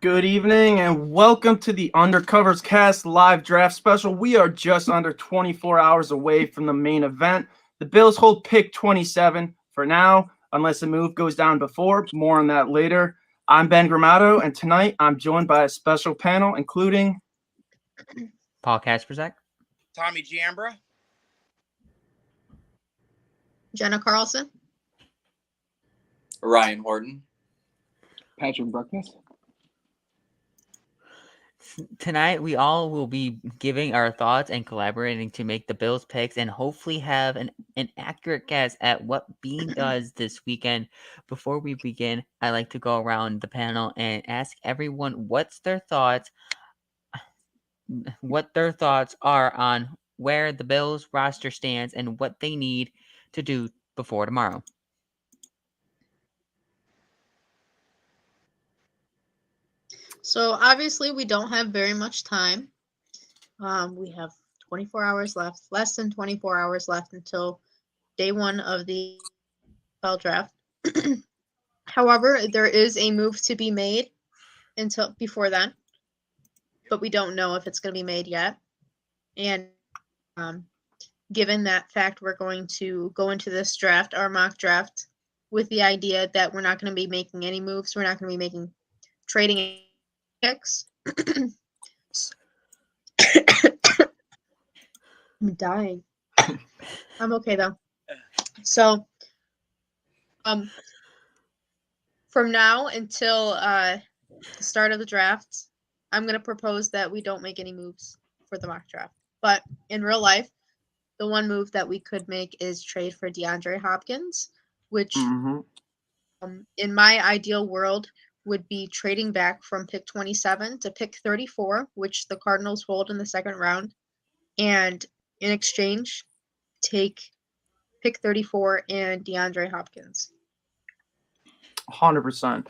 Good evening and welcome to the Undercovers Cast live draft special. We are just under 24 hours away from the main event. The Bills hold pick 27 for now, unless a move goes down before. More on that later. I'm Ben Gramato, and tonight I'm joined by a special panel, including Paul Kasperzak, Tommy Giambra, Jenna Carlson, Ryan Horton, Patrick Bruckness. Tonight, we all will be giving our thoughts and collaborating to make the Bills picks and hopefully have an accurate guess at what Bean does this weekend. Before we begin, I like to go around the panel and ask everyone what their thoughts are on where the Bills roster stands and what they need to do before tomorrow. So obviously we don't have very much time. We have 24 hours left, less than 24 hours left until day one of the NFL draft. However, there is a move to be made until before then, but we don't know if it's going to be made yet. And given that fact, we're going to go into this draft, our mock draft, with the idea that we're not going to be making any moves. We're not going to be trading picks. I'm dying. I'm okay though. So, from now until the start of the draft, I'm gonna propose that we don't make any moves for the mock draft. But in real life, the one move that we could make is trade for DeAndre Hopkins, which, in my ideal world, would be trading back from pick 27 to pick 34, which the Cardinals hold in the second round, and in exchange, take pick 34 and DeAndre Hopkins. 100%.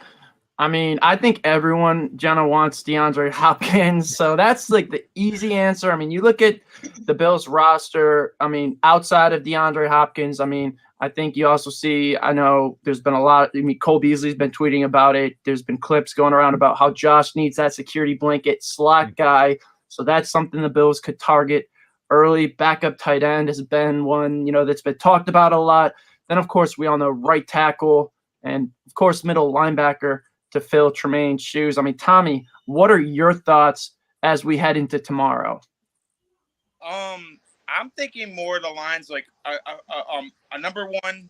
I mean, I think everyone, Jenna, wants DeAndre Hopkins, so that's like the easy answer. I mean, you look at the Bills roster, I mean, outside of DeAndre Hopkins, I mean, I think you also see, I know there's been a lot, Cole Beasley's been tweeting about it. There's been clips going around about how Josh needs that security blanket slot guy. So that's something the Bills could target early. Backup tight end has been one, that's been talked about a lot. Then, of course, we all know right tackle and, of course, middle linebacker to fill Tremaine's shoes. I mean, Tommy, what are your thoughts as we head into tomorrow? I'm thinking more of the lines like our number one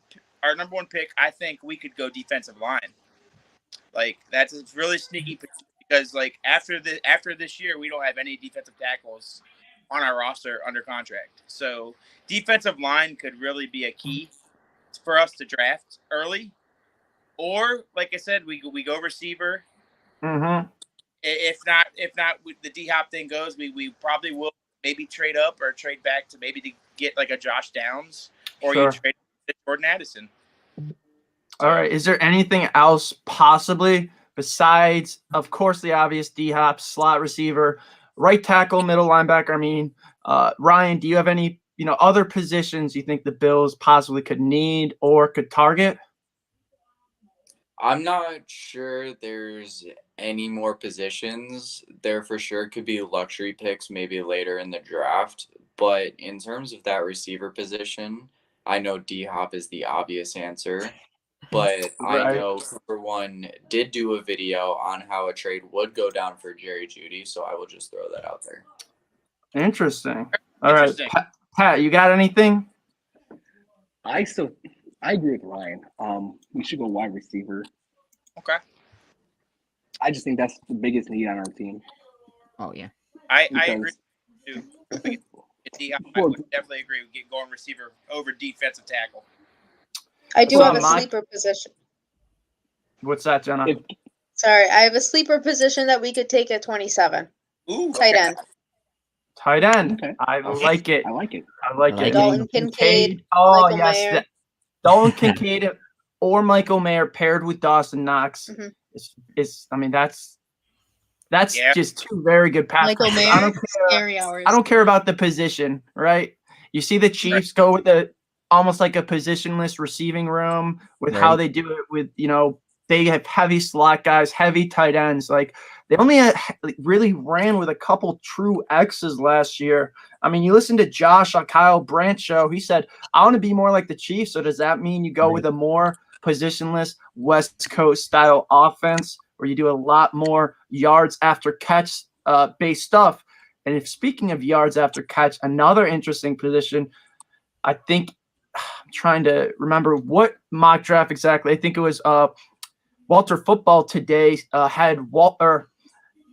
pick. I think we could go defensive line. Like that's a really sneaky because like after this year, we don't have any defensive tackles on our roster under contract. So defensive line could really be a key for us to draft early. Or like I said, we go receiver. Mm-hmm. If not, the D-Hop thing goes, we probably will maybe trade up or trade back to maybe to get like a Josh Downs or Sure. you trade Jordan Addison. All right. Is there anything else possibly besides, of course, the obvious D-Hop, slot receiver, right tackle, middle linebacker? I mean, Ryan, do you have any, other positions you think the Bills possibly could need or could target? I'm not sure there's any more positions. There for sure could be luxury picks maybe later in the draft. But in terms of that receiver position, I know D-Hop is the obvious answer. But Right. I know Cooper One did do a video on how a trade would go down for Jerry Jeudy, so I will just throw that out there. Interesting. All right. Pat, you got anything? I agree with Ryan. We should go wide receiver. Okay. I just think that's the biggest need on our team. Oh, yeah. I agree too. I would definitely agree with going receiver over defensive tackle. I do have a sleeper position. What's that, Jenna? Sorry, I have a sleeper position that we could take at 27. Ooh, tight end. Tight end. Okay. I like it. I like it. I like it. Dalton Kincaid. Oh, Michael yes. Mayer. Dalton Kincaid or Michael Mayer paired with Dawson Knox. Mm-hmm. That's just two very good pass Michael rushers. Mayer, scary hours. I don't care about the position, right? You see the Chiefs go with almost like a positionless receiving room with how they do it with, they have heavy slot guys, heavy tight ends. Like they only really ran with a couple true X's last year. I mean, you listen to Josh on Kyle Brandt show. He said, "I want to be more like the Chiefs." So does that mean you go with a more positionless West Coast style offense, where you do a lot more yards after catch based stuff? And if speaking of yards after catch, another interesting position, I think I'm trying to remember what mock draft exactly. I think it was Walter Football today had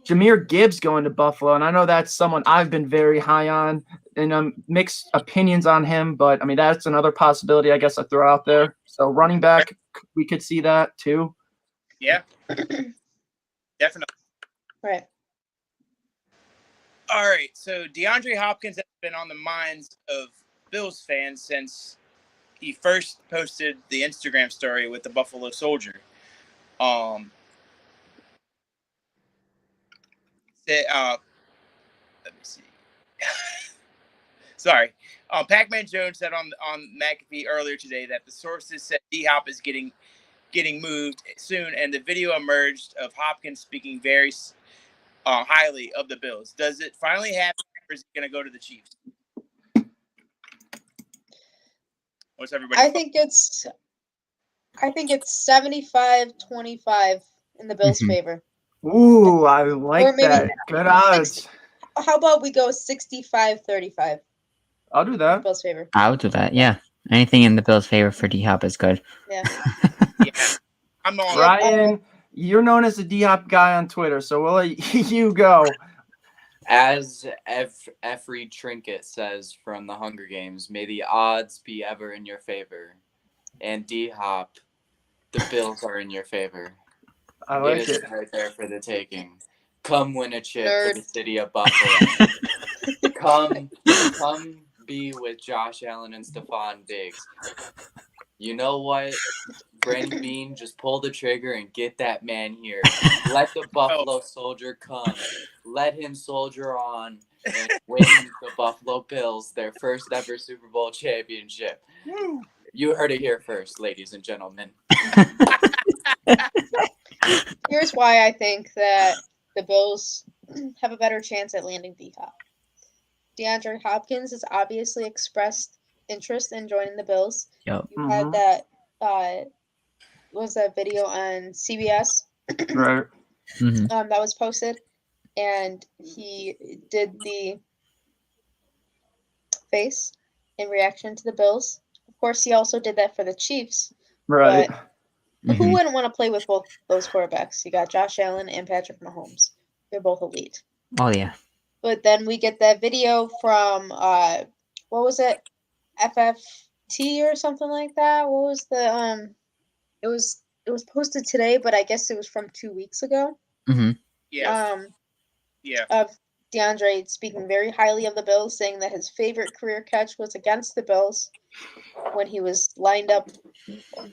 Jahmyr Gibbs going to Buffalo, and I know that's someone I've been very high on, and mixed opinions on him. But I mean, that's another possibility I guess I throw out there. So running back, we could see that too. Yeah, definitely. Right. All right, so DeAndre Hopkins has been on the minds of Bills fans since he first posted the Instagram story with the Buffalo Soldier. Let me see. Sorry. Pac-Man Jones said on McAfee earlier today that the sources said D-Hop is getting moved soon, and the video emerged of Hopkins speaking very highly of the Bills. Does it finally happen, or is he going to go to the Chiefs? What's everybody? I think it's 75-25 in the Bills' favor. Ooh, I like Or maybe that. Good odds. How about we go 65-35 I'll do in that. Bills' favor? I would do that. Yeah, anything in the Bills' favor for D-Hop is good. Yeah. Yeah, I'm on. Ryan, you're known as the D-Hop guy on Twitter, so we'll let you go. As Efri Trinket says from the Hunger Games, may the odds be ever in your favor. And D-Hop, the Bills are in your favor. I like It it. is right there for the taking. Come win a chip for the Nerd. city of Buffalo. come be with Josh Allen and Stephon Diggs. You know what? Brandon Beane, just pull the trigger and get that man here. Let the Buffalo Soldier come. Let him soldier on and win the Buffalo Bills their first ever Super Bowl championship. You heard it here first, ladies and gentlemen. Here's why I think that the Bills have a better chance at landing D-Hop. DeAndre Hopkins has obviously expressed interest in joining the Bills. Yep. You had that was that video on CBS Right. that was posted, and he did the face in reaction to the Bills. Of course, he also did that for the Chiefs. Right. But who wouldn't want to play with both those quarterbacks? You got Josh Allen and Patrick Mahomes. They're both elite. Oh yeah. But then we get that video from what was it? FFT or something like that. What was the it was posted today, but I guess it was from 2 weeks ago. Yeah. Of DeAndre speaking very highly of the Bills, saying that his favorite career catch was against the Bills when he was lined up,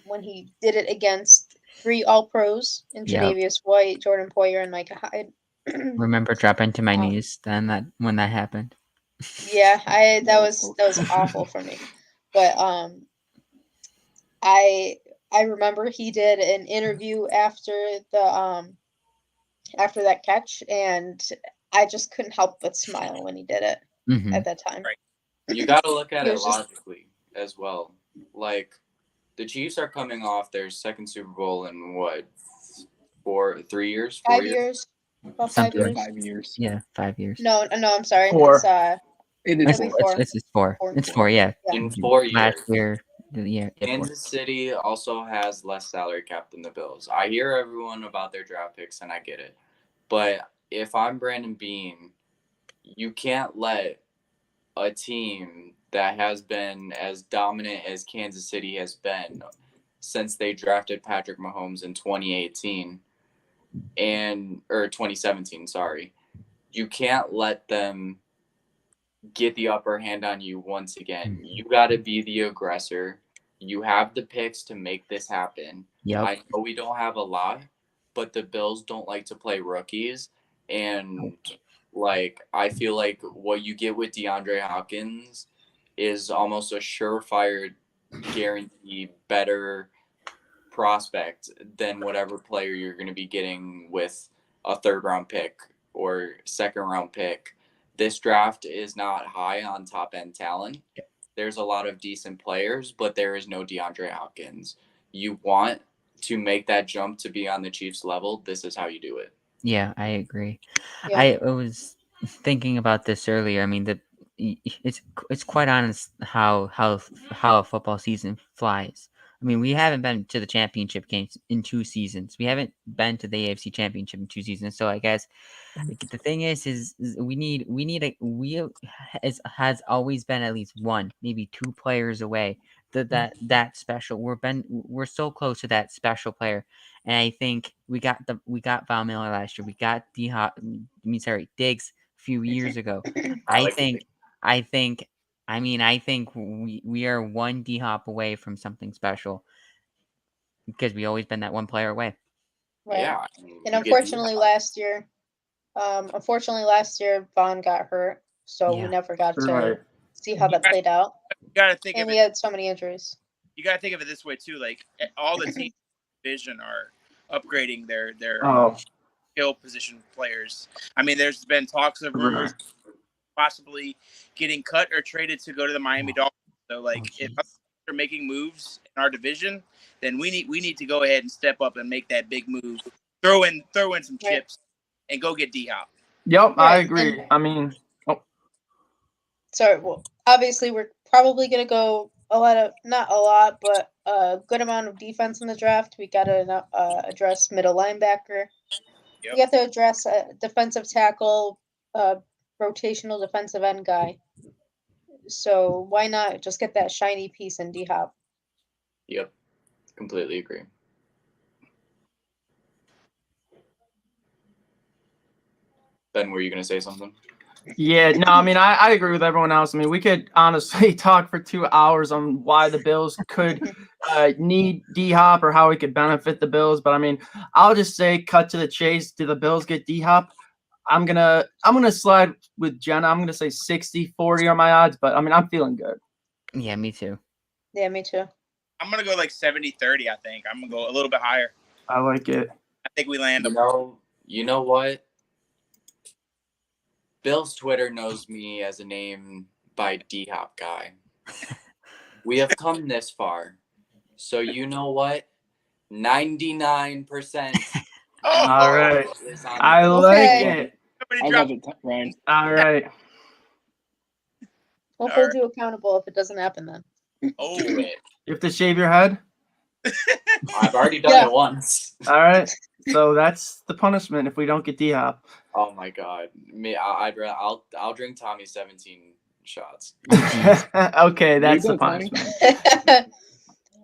when he did it against 3 All-Pros in Tre'Davious White, Jordan Poyer, and Micah Hyde. Remember dropping to my knees then when that happened. Yeah, that was awful for me. But I remember he did an interview after that catch, and I just couldn't help but smile when he did it at that time. Right. You got to look at it logically as well. Like, the Chiefs are coming off their second Super Bowl in what, 3 years? 5 years? About 5 years? 5 years. Yeah, 5 years. No, I'm sorry. 4. It's, It This is Maybe 4. is 4. Four. It's 4, yeah. In 4 years. Last year, yeah. Kansas City also has less salary cap than the Bills. I hear everyone about their draft picks, and I get it. But if I'm Brandon Beane, you can't let a team that has been as dominant as Kansas City has been since they drafted Patrick Mahomes in 2018 or 2017, sorry. You can't let them get the upper hand on you once again. You got to be the aggressor. You have the picks to make this happen. Yep. I know we don't have a lot, but the Bills don't like to play rookies. And, I feel like what you get with DeAndre Hopkins is almost a surefire guarantee better prospect than whatever player you're going to be getting with a 3rd round pick or 2nd round pick. This draft is not high on top end talent. There's a lot of decent players, but there is no DeAndre Hopkins. You want to make that jump to be on the Chiefs level. This is how you do it. Yeah, I agree. Yeah. I was thinking about this earlier. I mean, it's quite honest how a football season flies. I mean, we haven't been to the championship games in 2 seasons. We haven't been to the AFC Championship in 2 seasons. So I guess the thing is has always been at least one, maybe 2 players away that special. We're so close to that special player, and I think we got Von Miller last year. We got Diggs a few years ago. I think we are one D Hop away from something special because we always been that one player away. Right. Yeah. And you get unfortunately last year, Vaughn got hurt, so we Yeah. never got to Right. see how that played out. You gotta think And of we it. had so many injuries. You gotta think of it this way too. Like all the teams division are upgrading their Oh, skill position players. I mean, there's been talks of rumors possibly getting cut or traded to go to the Miami Dolphins. So like if they're making moves in our division, then we need to go ahead and step up and make that big move. Throw in some chips and go get D Hop. yep, I Right, agree. and- I mean, So, well, obviously, we're probably going to go not a lot, but a good amount of defense in the draft. We got to address middle linebacker. Yep. We got to address a defensive tackle, rotational defensive end guy. So why not just get that shiny piece in D Hop? Yep. Completely agree. Ben, were you going to say something? yeah, no, I mean, I agree with everyone else. I mean, we could honestly talk for 2 hours on why the Bills could need D Hop or how it could benefit the Bills. But I mean, I'll just say, cut to the chase. Do the Bills get D Hop? I'm gonna slide with Jenna. I'm gonna say 60-40 are my odds, but I mean, I'm feeling good. Yeah, me too. Yeah, me too. I'm gonna go like 70-30, I think. I'm gonna go a little bit higher. I like it. I think we land them. You know what? Bill's Twitter knows me as a name by D-Hop guy. We have come this far. So you know what? 99%. All right. is on I the like Okay. it. Somebody I drop love it, Ryan. All right. We'll All hold right. you accountable if it doesn't happen then. Oh, Do it. You have to shave your head. I've already done Yeah. it once. All right. So that's the punishment if we don't get D Hop. Oh my god. I'll drink Tommy 17 shots. Okay, that's you the go, Tommy. punishment.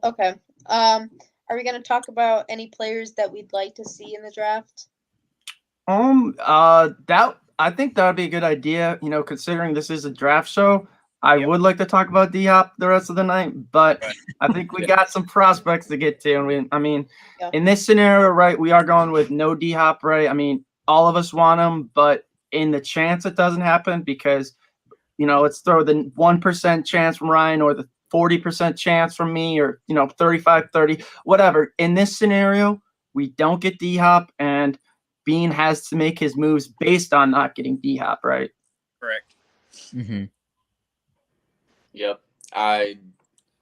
Okay. Are we going to talk about any players that we'd like to see in the draft? That I think that would be a good idea. You know, considering this is a draft show, I Yep. would like to talk about D Hop the rest of the night, but Right. I think we got some prospects to get to. I mean, Yeah. in this scenario, right, we are going with no D Hop, right? I mean, all of us want him, but in the chance it doesn't happen, because let's throw the 1% chance from Ryan or the 40% chance from me, or 35-30, whatever. In this scenario, we don't get D Hop, and Bean has to make his moves based on not getting D Hop, right? correct. Mm-hmm. Yep. I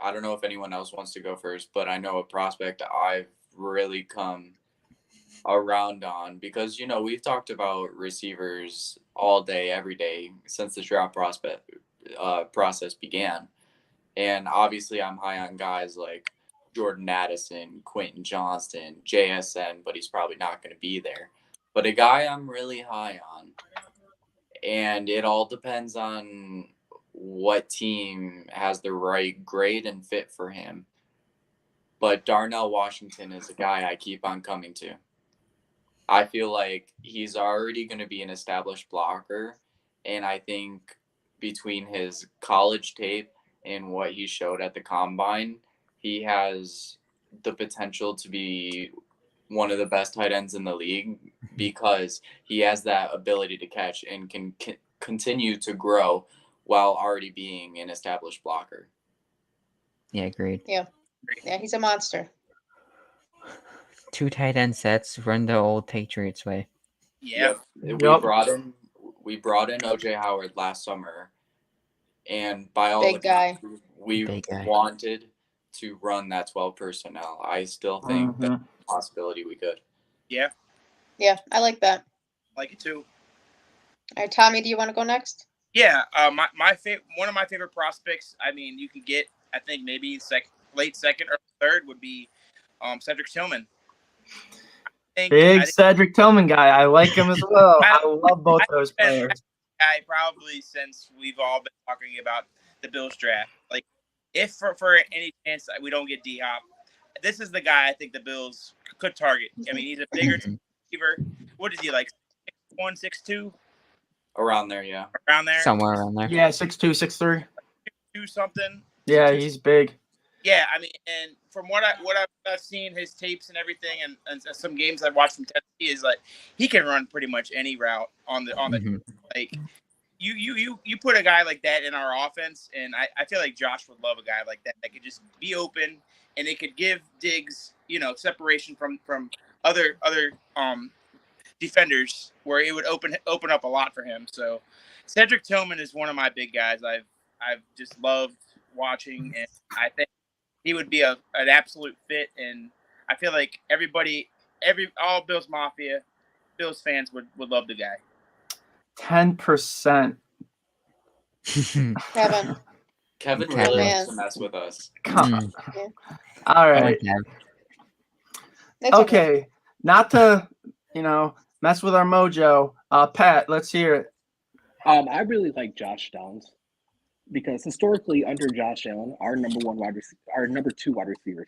don't know if anyone else wants to go first, but I know a prospect I've really come around on, because we've talked about receivers all day, every day since the draft process began, and obviously I'm high on guys like Jordan Addison, Quentin Johnston, JSN, but he's probably not going to be there. But a guy I'm really high on, and it all depends on what team has the right grade and fit for him. But Darnell Washington is a guy I keep on coming to. I feel like he's already going to be an established blocker, and I think between his college tape and what he showed at the combine, he has the potential to be one of the best tight ends in the league, because he has that ability to catch and can continue to grow while already being an established blocker. Yeah, agreed. Yeah, he's a monster. 2 tight end sets, run the old Patriots way. Yeah. Yep. Yup. We brought in OJ Howard last summer, and by all Big guy. accounts, we Big guy. wanted to run that 12 personnel. I still think that's Mhm. a possibility we could. Yeah. Yeah, I like that. Like it too. All right, Tommy, do you want to go next? Yeah. One of my favorite prospects. I mean, you can get. I think maybe late second or third would be Cedric Tillman. I Big think Cedric Tillman guy. I like him as well. I love both those players. guy probably since we've all been talking about the Bills draft. Like, if for any chance that we don't get D-Hop, this is the guy I think the Bills could target. I mean, he's a bigger receiver. What is he, like 6'1", 6'2"? Around there, yeah. Around there? Somewhere around there. Yeah, 6'2", 6'3". 2 something. Yeah, he's big. Yeah, I mean, and from what I've seen, his tapes and everything, and some games I've watched from Tennessee, is like he can run pretty much any route on the Mhm. like. You put a guy like that in our offense, and I feel like Josh would love a guy like that could just be open, and it could give Diggs, separation from other defenders, where it would open up a lot for him. So Cedric Tillman is one of my big guys. I've just loved watching, and I think he would be an absolute fit. And I feel like all Bills Mafia, Bills fans would love the guy. 10%. Kevin. Kevin Kevin. really Yes. likes to mess with us. Come Mm. on. All I right. like that. It's Okay. Not to, mess with our mojo. Pat, let's hear it. I really like Josh Downs because historically under Josh Allen, our number two wide receiver,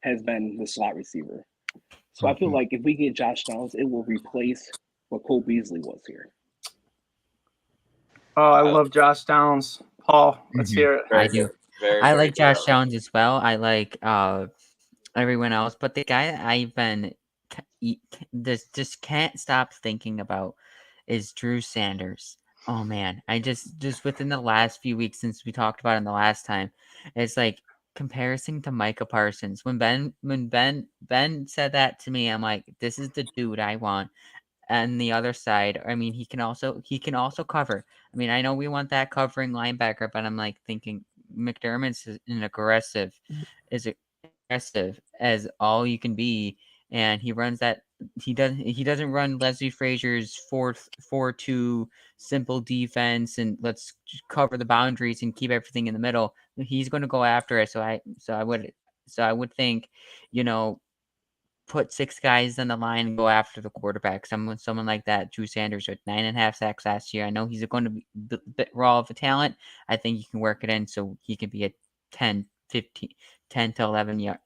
has been the slot receiver. So I feel like if we get Josh Downs, it will replace what Cole Beasley was here. Oh, I love Josh Downs. Paul, let's Mhm. hear it. I do. Very, I very like Josh good. Downs as well. I like everyone else, but the guy that I've been just can't stop thinking about is Drew Sanders. Oh man, I just within the last few weeks since we talked about him the last time, it's like comparison to Micah Parsons. When Ben said that to me, I'm like, this is the dude I want. And the other side, I mean, he can also cover. I mean, I know we want that covering linebacker, but I'm like thinking McDermott's is aggressive as all you can be, and he runs that. He doesn't run Leslie Frazier's 4-4-2 simple defense and let's just cover the boundaries and keep everything in the middle. He's going to go after it. So I would think, put 6 guys on the line and go after the quarterback. Someone like that. Drew Sanders with 9.5 sacks last year. I know he's going to be a bit raw of a talent. I think you can work it in so he can be a 10 to 11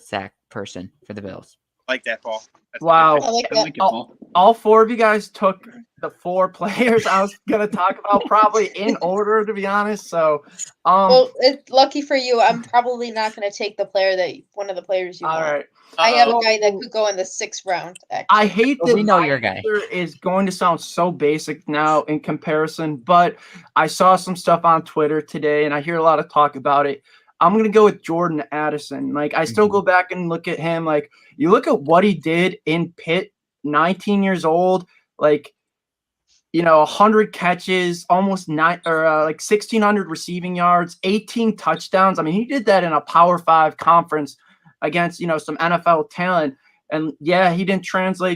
sack person for the Bills. Like that, Paul. That's Wow. I like I that. like it, Paul. All 4 of you guys took the 4 players I was going to talk about, probably in order, to be honest. So, Well, it's lucky for you. I'm probably not going to take one of the players you all want. right. I have a Uh-oh. guy that could go in the 6th round. Actually. I hate But that we know my your guy. answer is going to sound so basic now in comparison, but I saw some stuff on Twitter today and I hear a lot of talk about it. I'm going to go with Jordan Addison. Like, I still go back and look at him. Like, you look at what he did in Pitt, 19 years old, like, 100 catches, almost 1,600 receiving yards, 18 touchdowns. I mean, he did that in a Power 5 conference against, some NFL talent. And yeah, he didn't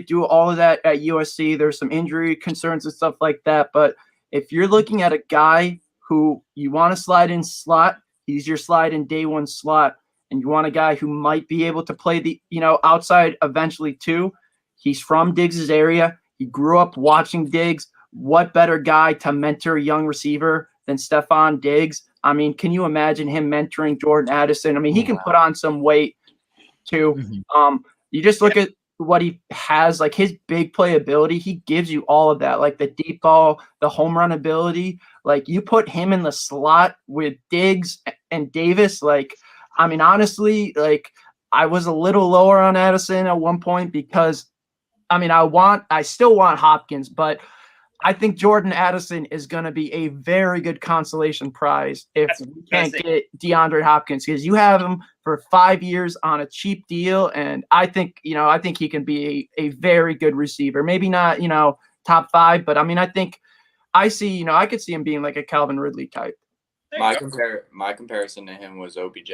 do all of that at USC. There's some injury concerns and stuff like that. But if you're looking at a guy who you want to slide in slot, he's your slide in day 1 slot. And you want a guy who might be able to play the, outside eventually too. He's from Diggs' area. He grew up watching Diggs. What better guy to mentor a young receiver than Stephon Diggs? I mean, can you imagine him mentoring Jordan Addison? I mean, he can put on some weight too. Mhm. You just look at what he has, like his big playability. He gives you all of that, like the deep ball, the home run ability. Like, you put him in the slot with Diggs and Davis. Like, I mean, honestly, like, I was a little lower on Addison at one point because, I mean, I still want Hopkins, but I think Jordan Addison is going to be a very good consolation prize if That's we can't fantastic. get DeAndre Hopkins, because you have him for 5 years on a cheap deal, and I think he can be a very good receiver. Maybe not top 5, but I mean I think I could see him being like a Calvin Ridley type. There you go. My comparison to him was OBJ.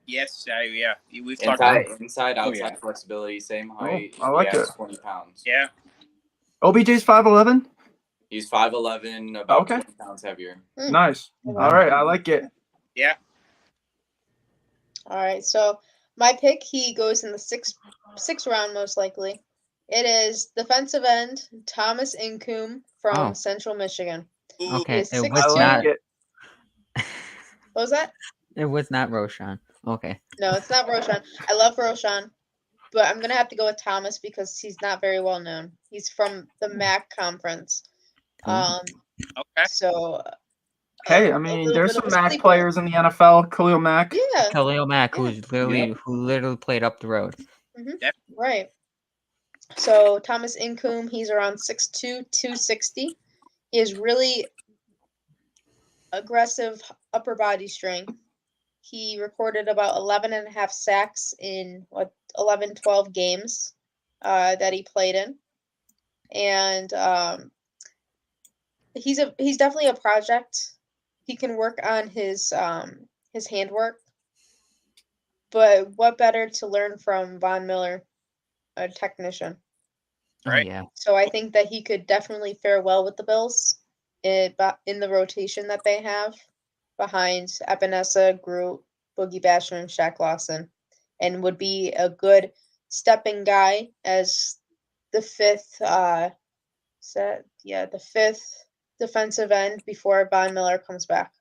Yes, yeah. We've talked about Inside, outside yeah. flexibility, same height. I like he has it. 20 pounds. yeah. OBJ's 5'11". He's 5'11", about Okay. 20 pounds heavier. Nice. Mhm. All right, I like it. Yeah. All right, so my pick, he goes in the sixth round most likely. It is defensive end Thomas Incoom from Oh. Central Michigan. Ooh, Okay, Is it 6'2". I was like not. it. What was that? It was not Roshan. Okay. No, it's not Roshan. I love Roshan, but I'm gonna have to go with Thomas because he's not very well known. He's from the MAC conference. Ooh. Okay. So Hey, a I mean, little there's bit of some a Mac sleeper. players in the NFL. Khalil Mack. Yeah, Khalil Mack, Yeah. who literally played up the road. right. So Thomas Incoom, he's around 6'2", 260. He has really aggressive upper body strength. He recorded about 11 and a half sacks in 11, 12 games that he played in. And he's definitely a project. He can work on his handwork. But what better to learn from Von Miller, a technician? Right. Oh yeah. So I think that he could definitely fare well with the Bills in the rotation that they have behind Epinesa, Groot, Boogie Basher, and Shaq Lawson, and would be a good stepping guy as the fifth defensive end before Von Miller comes back.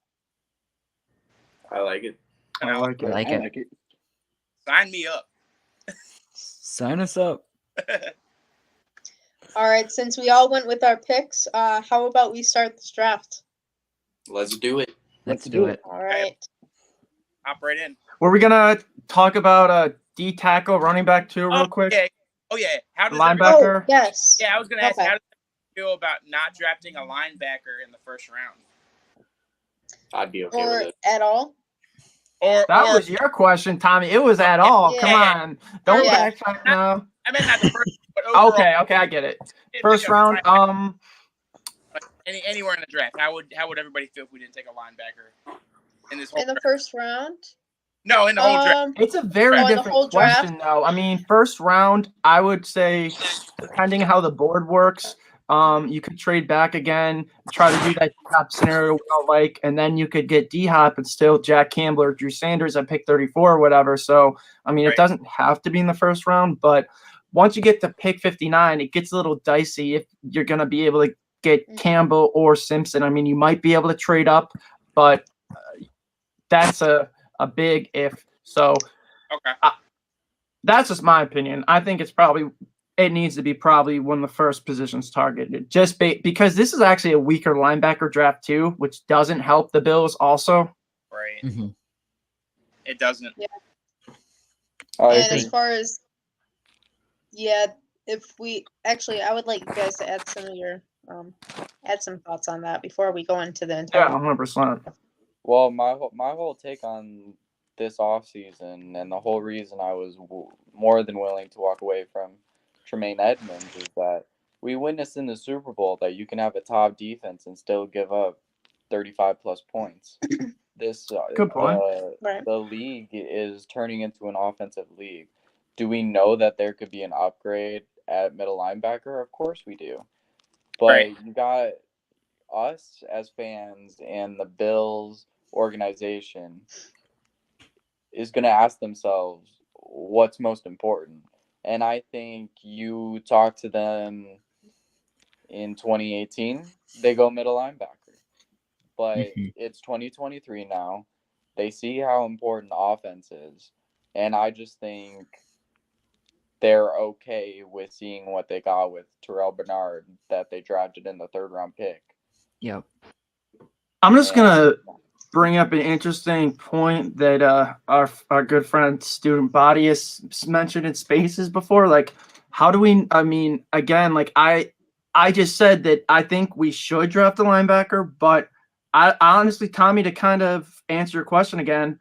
I like it. I like I it. like I it. like it. Sign me up. Sign us up. All right, since we all went with our picks, how about we start this draft? Let's do it. Let's do it. All right. Hop right in. Were we gonna talk about D tackle, running back too, real quick? Yeah. Oh yeah. How does Linebacker. everybody- Backer? Yes. Yeah, I was gonna ask Okay. how does you feel about not drafting a linebacker in the first round? I'd be okay Or with it. at all. Or That was your question, Tommy. It was at all. Come Yeah. on. Don't Yeah. backtrack now. I meant not the first, but overall. Okay, I get it. Didn't First pick a round, linebacker anywhere in the draft. How would everybody feel if we didn't take a linebacker in this whole In the draft? first round. No, in the whole draft. it's a very Oh, in the different whole draft? question, though. I mean, first round, I would say, depending how the board works, you could trade back again, try to do that top scenario we don't like, and then you could get D-Hop and still Jack Campbell or Drew Sanders at pick 34 or whatever. So, I mean, Right. it doesn't have to be in the first round, but once you get to pick 59, it gets a little dicey if you're going to be able to get Campbell or Simpson. I mean, you might be able to trade up, but that's a big if. So Okay. that's just my opinion. I think it needs to be probably one of the first positions targeted, just because this is actually a weaker linebacker draft too, which doesn't help the Bills also. Right. Mm-hmm. It doesn't. I And agree. as far as I would like you guys to add some thoughts on that before we go into the entire. Yeah, 100%. Well, my whole take on this offseason and the whole reason I was more than willing to walk away from Tremaine Edmonds is that we witnessed in the Super Bowl that you can have a top defense and still give up 35 plus points. This Good point. Right. The league is turning into an offensive league. Do we know that there could be an upgrade at middle linebacker? Of course we do. But Right. you got us as fans and the Bills organization is going to ask themselves what's most important. And I think you talk to them in 2018, they go middle linebacker. But it's 2023 now. They see how important offense is. And I just think they're okay with seeing what they got with Terrell Bernard that they drafted in the third round pick. Yep. I'm just gonna bring up an interesting point that our good friend Student Body has mentioned in Spaces before. Like, how do we? I mean, again, like I just said that I think we should draft a linebacker, but I honestly, Tommy, to kind of answer your question again,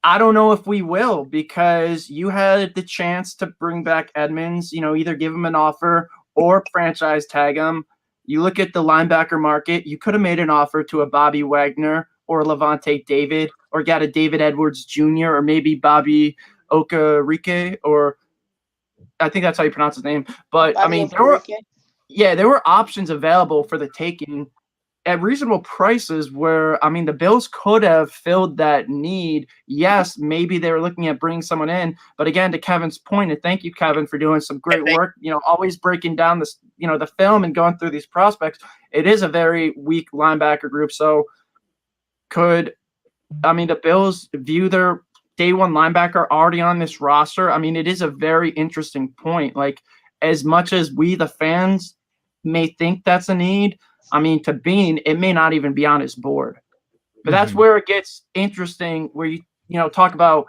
I don't know if we will, because you had the chance to bring back Edmonds, either give him an offer or franchise tag him. You look at the linebacker market, you could have made an offer to a Bobby Wagner or Levante David, or got a David Edwards Jr., or maybe Bobby Okereke, or I think that's how you pronounce his name. But I Bobby mean, Okereke. there were options available for the taking at reasonable prices where, I mean, the Bills could have filled that need. Yes, maybe they were looking at bringing someone in, but again, to Kevin's point, and thank you, Kevin, for doing some great work, always breaking down this, the film and going through these prospects. It is a very weak linebacker group. So the Bills view their day one linebacker already on this roster? I mean, it is a very interesting point. Like, as much as we, the fans, may think that's a need, I mean, to Bean, it may not even be on his board. But that's where it gets interesting, where you talk about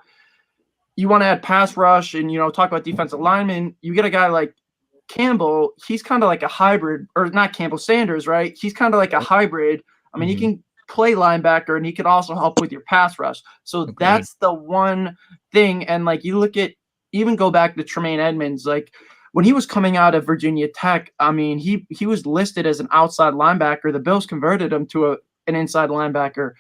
you want to add pass rush and, talk about defensive linemen. You get a guy like Campbell. He's kind of like a hybrid, or not Campbell, Sanders, right? He's kind of like a hybrid. I mean, he can play linebacker and he could also help with your pass rush. So that's the one thing. And like, you look at, even go back to Tremaine Edmonds, like, when he was coming out of Virginia Tech, I mean, he was listed as an outside linebacker. The Bills converted him to an inside linebacker.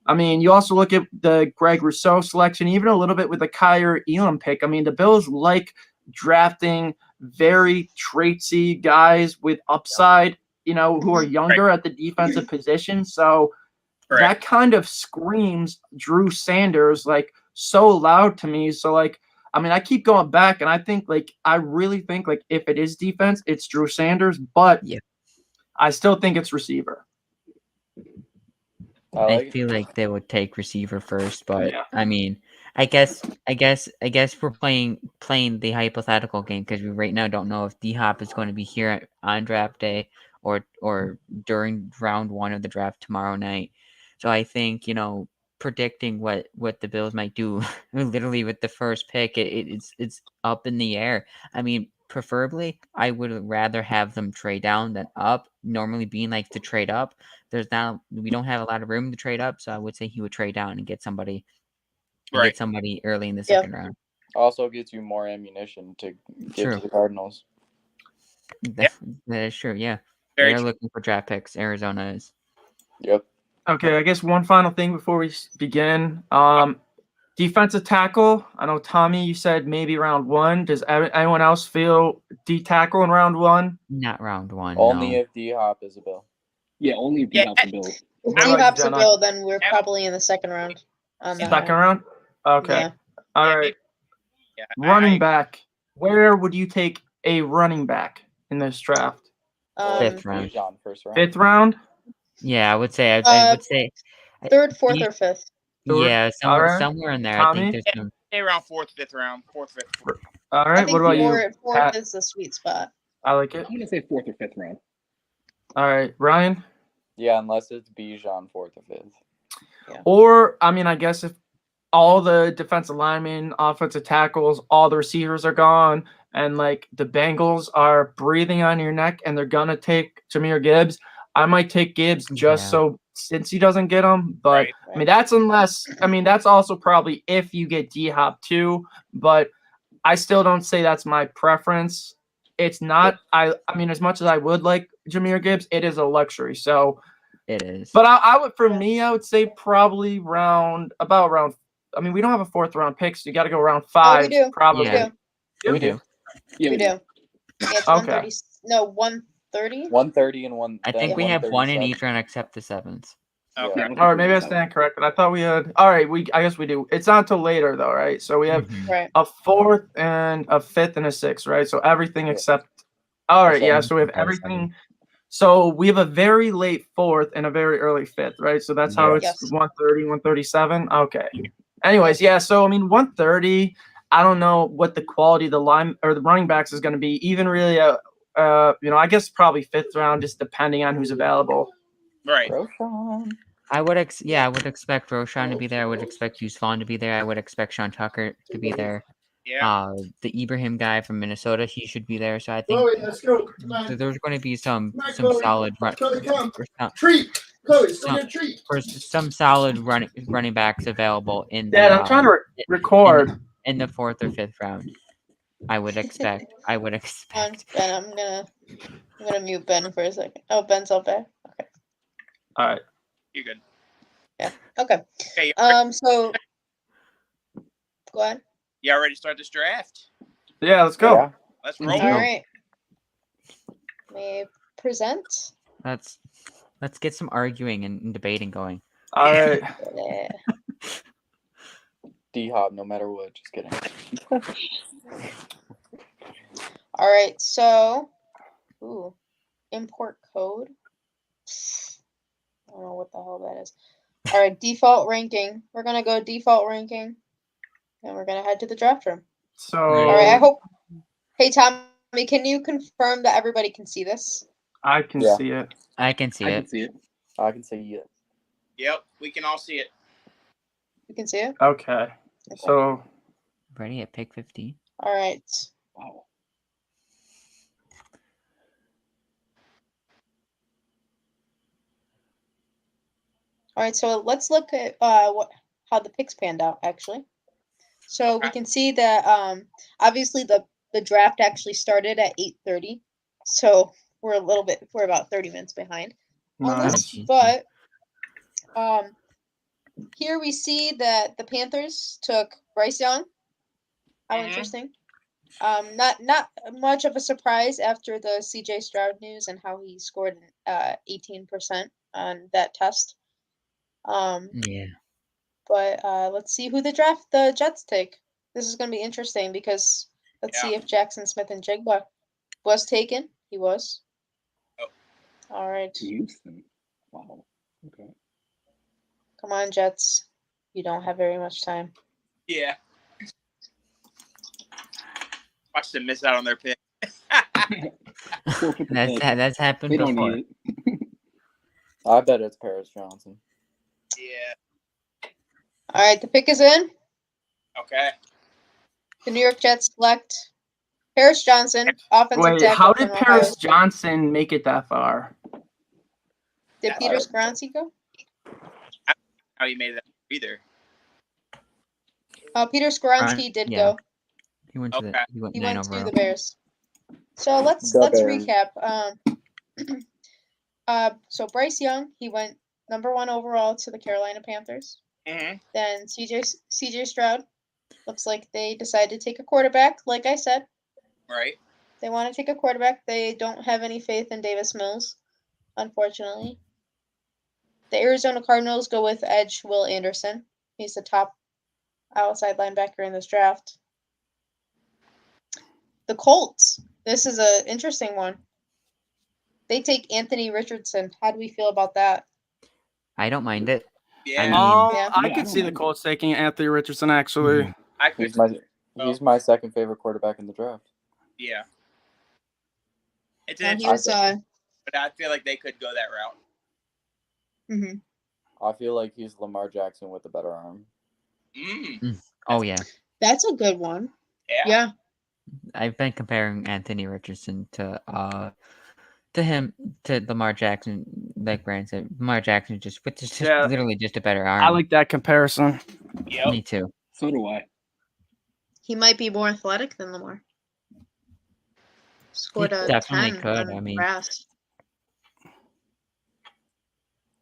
I mean, you also look at the Greg Rousseau selection, even a little bit with the Kyer Elam pick. I mean, the Bills like drafting very traitsy guys with upside, who are younger at the defensive position. So that kind of screams Drew Sanders, like, so loud to me. So, like, I mean, I keep going back, and I really think, like, if it is defense, it's Drew Sanders, but I still think it's receiver. I feel like they would take receiver first, but I mean, I guess we're playing the hypothetical game, because we right now don't know if D-Hop is going to be here on draft day or during round one of the draft tomorrow night. So I think, predicting what the Bills might do literally with the first pick, it's up in the air. I mean, preferably I would rather have them trade down than up. Normally being like to trade up, we don't have a lot of room to trade up, so I would say he would trade down and get somebody early in the second round. Also gets you more ammunition to get to the Cardinals. That is true, yeah. They're looking for draft picks, Arizona is. Yep. Okay, I guess one final thing before we begin. Defensive tackle. I know, Tommy, you said maybe round one. Does anyone else feel D-tackle in round one? Not round one. Only if D-Hop is a Bill. Yeah, only if D-Hop's a Bill. If D-Hop's a Bill, then we're probably in the second round. Second round? Okay. Yeah. All right. Running back. Where would you take a running back in this draft? Fifth round. First round. Fifth round? Yeah, I would say. I would say third, fourth, or fifth. Yeah, somewhere in there. Tommy? I think there's some. Around fourth, fifth. All right. What about you? Fourth is the sweet spot. I like it. I'm gonna say fourth or fifth round. All right, Ryan. Yeah, unless it's Bijan fourth or fifth. Yeah. Or, I mean, I guess if all the defensive linemen, offensive tackles, all the receivers are gone, and like the Bengals are breathing on your neck, and they're gonna take Jahmyr Gibbs, I might take Gibbs so since he doesn't get him. But I mean, that's also probably if you get D-Hop too. But I still don't say that's my preference. It's not. I mean, as much as I would like Jahmyr Gibbs, it is a luxury. So it is. But I would say probably about round. I mean, we don't have a fourth round pick, so you got to go round 5. We do. Probably. Yeah. We do. Yeah, We do. Yeah, it's 130. No, 130. 130 and one. I think we have one in each round except the seventh. Okay. Yeah, All right, maybe I stand corrected. I thought we had. All right, I guess we do. It's not until later though, right? So we have Right. a fourth and a fifth and a sixth, right? So everything except. All right, yeah. So we have everything. So we have a very late fourth and a very early fifth, right? So that's how it's 130, 137. Okay. Anyways, yeah. So I mean, 130. I don't know what the quality of the line or the running backs is going to be. Even really, I guess probably fifth round, just depending on who's available. Right. Roschon. I would expect Roschon to be there. I would expect Hughes Vaughn to be there. I would expect Sean Tucker to be there. Yeah. The Ibrahim guy from Minnesota, he should be there. So I think Chloe, let's go. Come on. there's going to be some Chloe. solid run. Chloe, come. or some- Treat. Chloe, go some- get a treat. for some solid running backs available in the Dad, I'm trying to record. in the 4th or 5th round. I would expect. Ben, I'm gonna mute Ben for a second. Oh, Ben's up there. Okay. All right. You're good. Okay. Okay. So go ahead. You ready to start this draft? Yeah, let's go. Yeah. Let's All roll. All Go. right. May I present? Let's get some arguing and debating going. All right. Yeah. D-Hop, no matter what. Just kidding. All right. So, import code. I don't know what the hell that is. All right, default ranking. We're gonna go default ranking, and we're gonna head to the draft room. So All right. I hope. Hey, Tommy, can you confirm that everybody can see this? I can Yeah. see it. I can see I it. can see it. I can say yes. Yep, we can all see it. You can see it. Okay. So Ready at pick 15. All right. Wow. All right, so let's look at how the picks panned out actually. So we Okay. can see that obviously the draft actually started at 8:30, so we're about 30 minutes behind on nice. this. But here we see that the Panthers took Bryce Young. How Mhm. interesting. Not much of a surprise after the CJ Stroud news and how he scored 18% on that test. Yeah. But let's see who the Jets take. This is going to be interesting because let's see Yeah. if Jackson Smith and Jigba was taken. He was. Oh. All right. Houston. Wow. Okay. Come on, Jets. You don't have very much time. Yeah. Watch them miss out on their pick. Forfeit the pick. That's happened They don't before. need it. I bet it's Paris Johnson. Yeah. All right, the pick is in. Okay. The New York Jets select Paris Johnson, offensive Wait, tackle how from did Ohio Paris State. Johnson make it that far? Did Peter Skoronski go? How you made that either. Peter Skoronski did yeah. go. He went to Okay. he went He 9 went to overall. the Bears. So let's The Bears. recap. So Bryce Young, he went number 1 overall to the Carolina Panthers. Mm-hmm. Then CJ Stroud. Looks like they decided to take a quarterback. Like I said, Right. they want to take a quarterback. They don't have any faith in Davis Mills, unfortunately. The Arizona Cardinals go with edge Will Anderson. He's the top outside linebacker in this draft. The Colts. This is an interesting one. They take Anthony Richardson. How do we feel about that? I don't mind it. Yeah. I mean- Yeah. I Yeah, could I see don't the mind Colts taking Anthony Richardson actually. Mhm. I could. He's my second favorite quarterback in the draft. Yeah. It's And he an was but I feel like they could go that route. mhm. I feel like he's Lamar Jackson with a better arm. Oh yeah. That's a good one. Yeah. Yeah. I've been comparing Anthony Richardson to Lamar Jackson, like Brand said. Lamar Jackson just Yeah. literally just a better arm. I like that comparison. Yep. Me too. So do I. He might be more athletic than Lamar. Scored a definitely 10 could, on I mean- grass.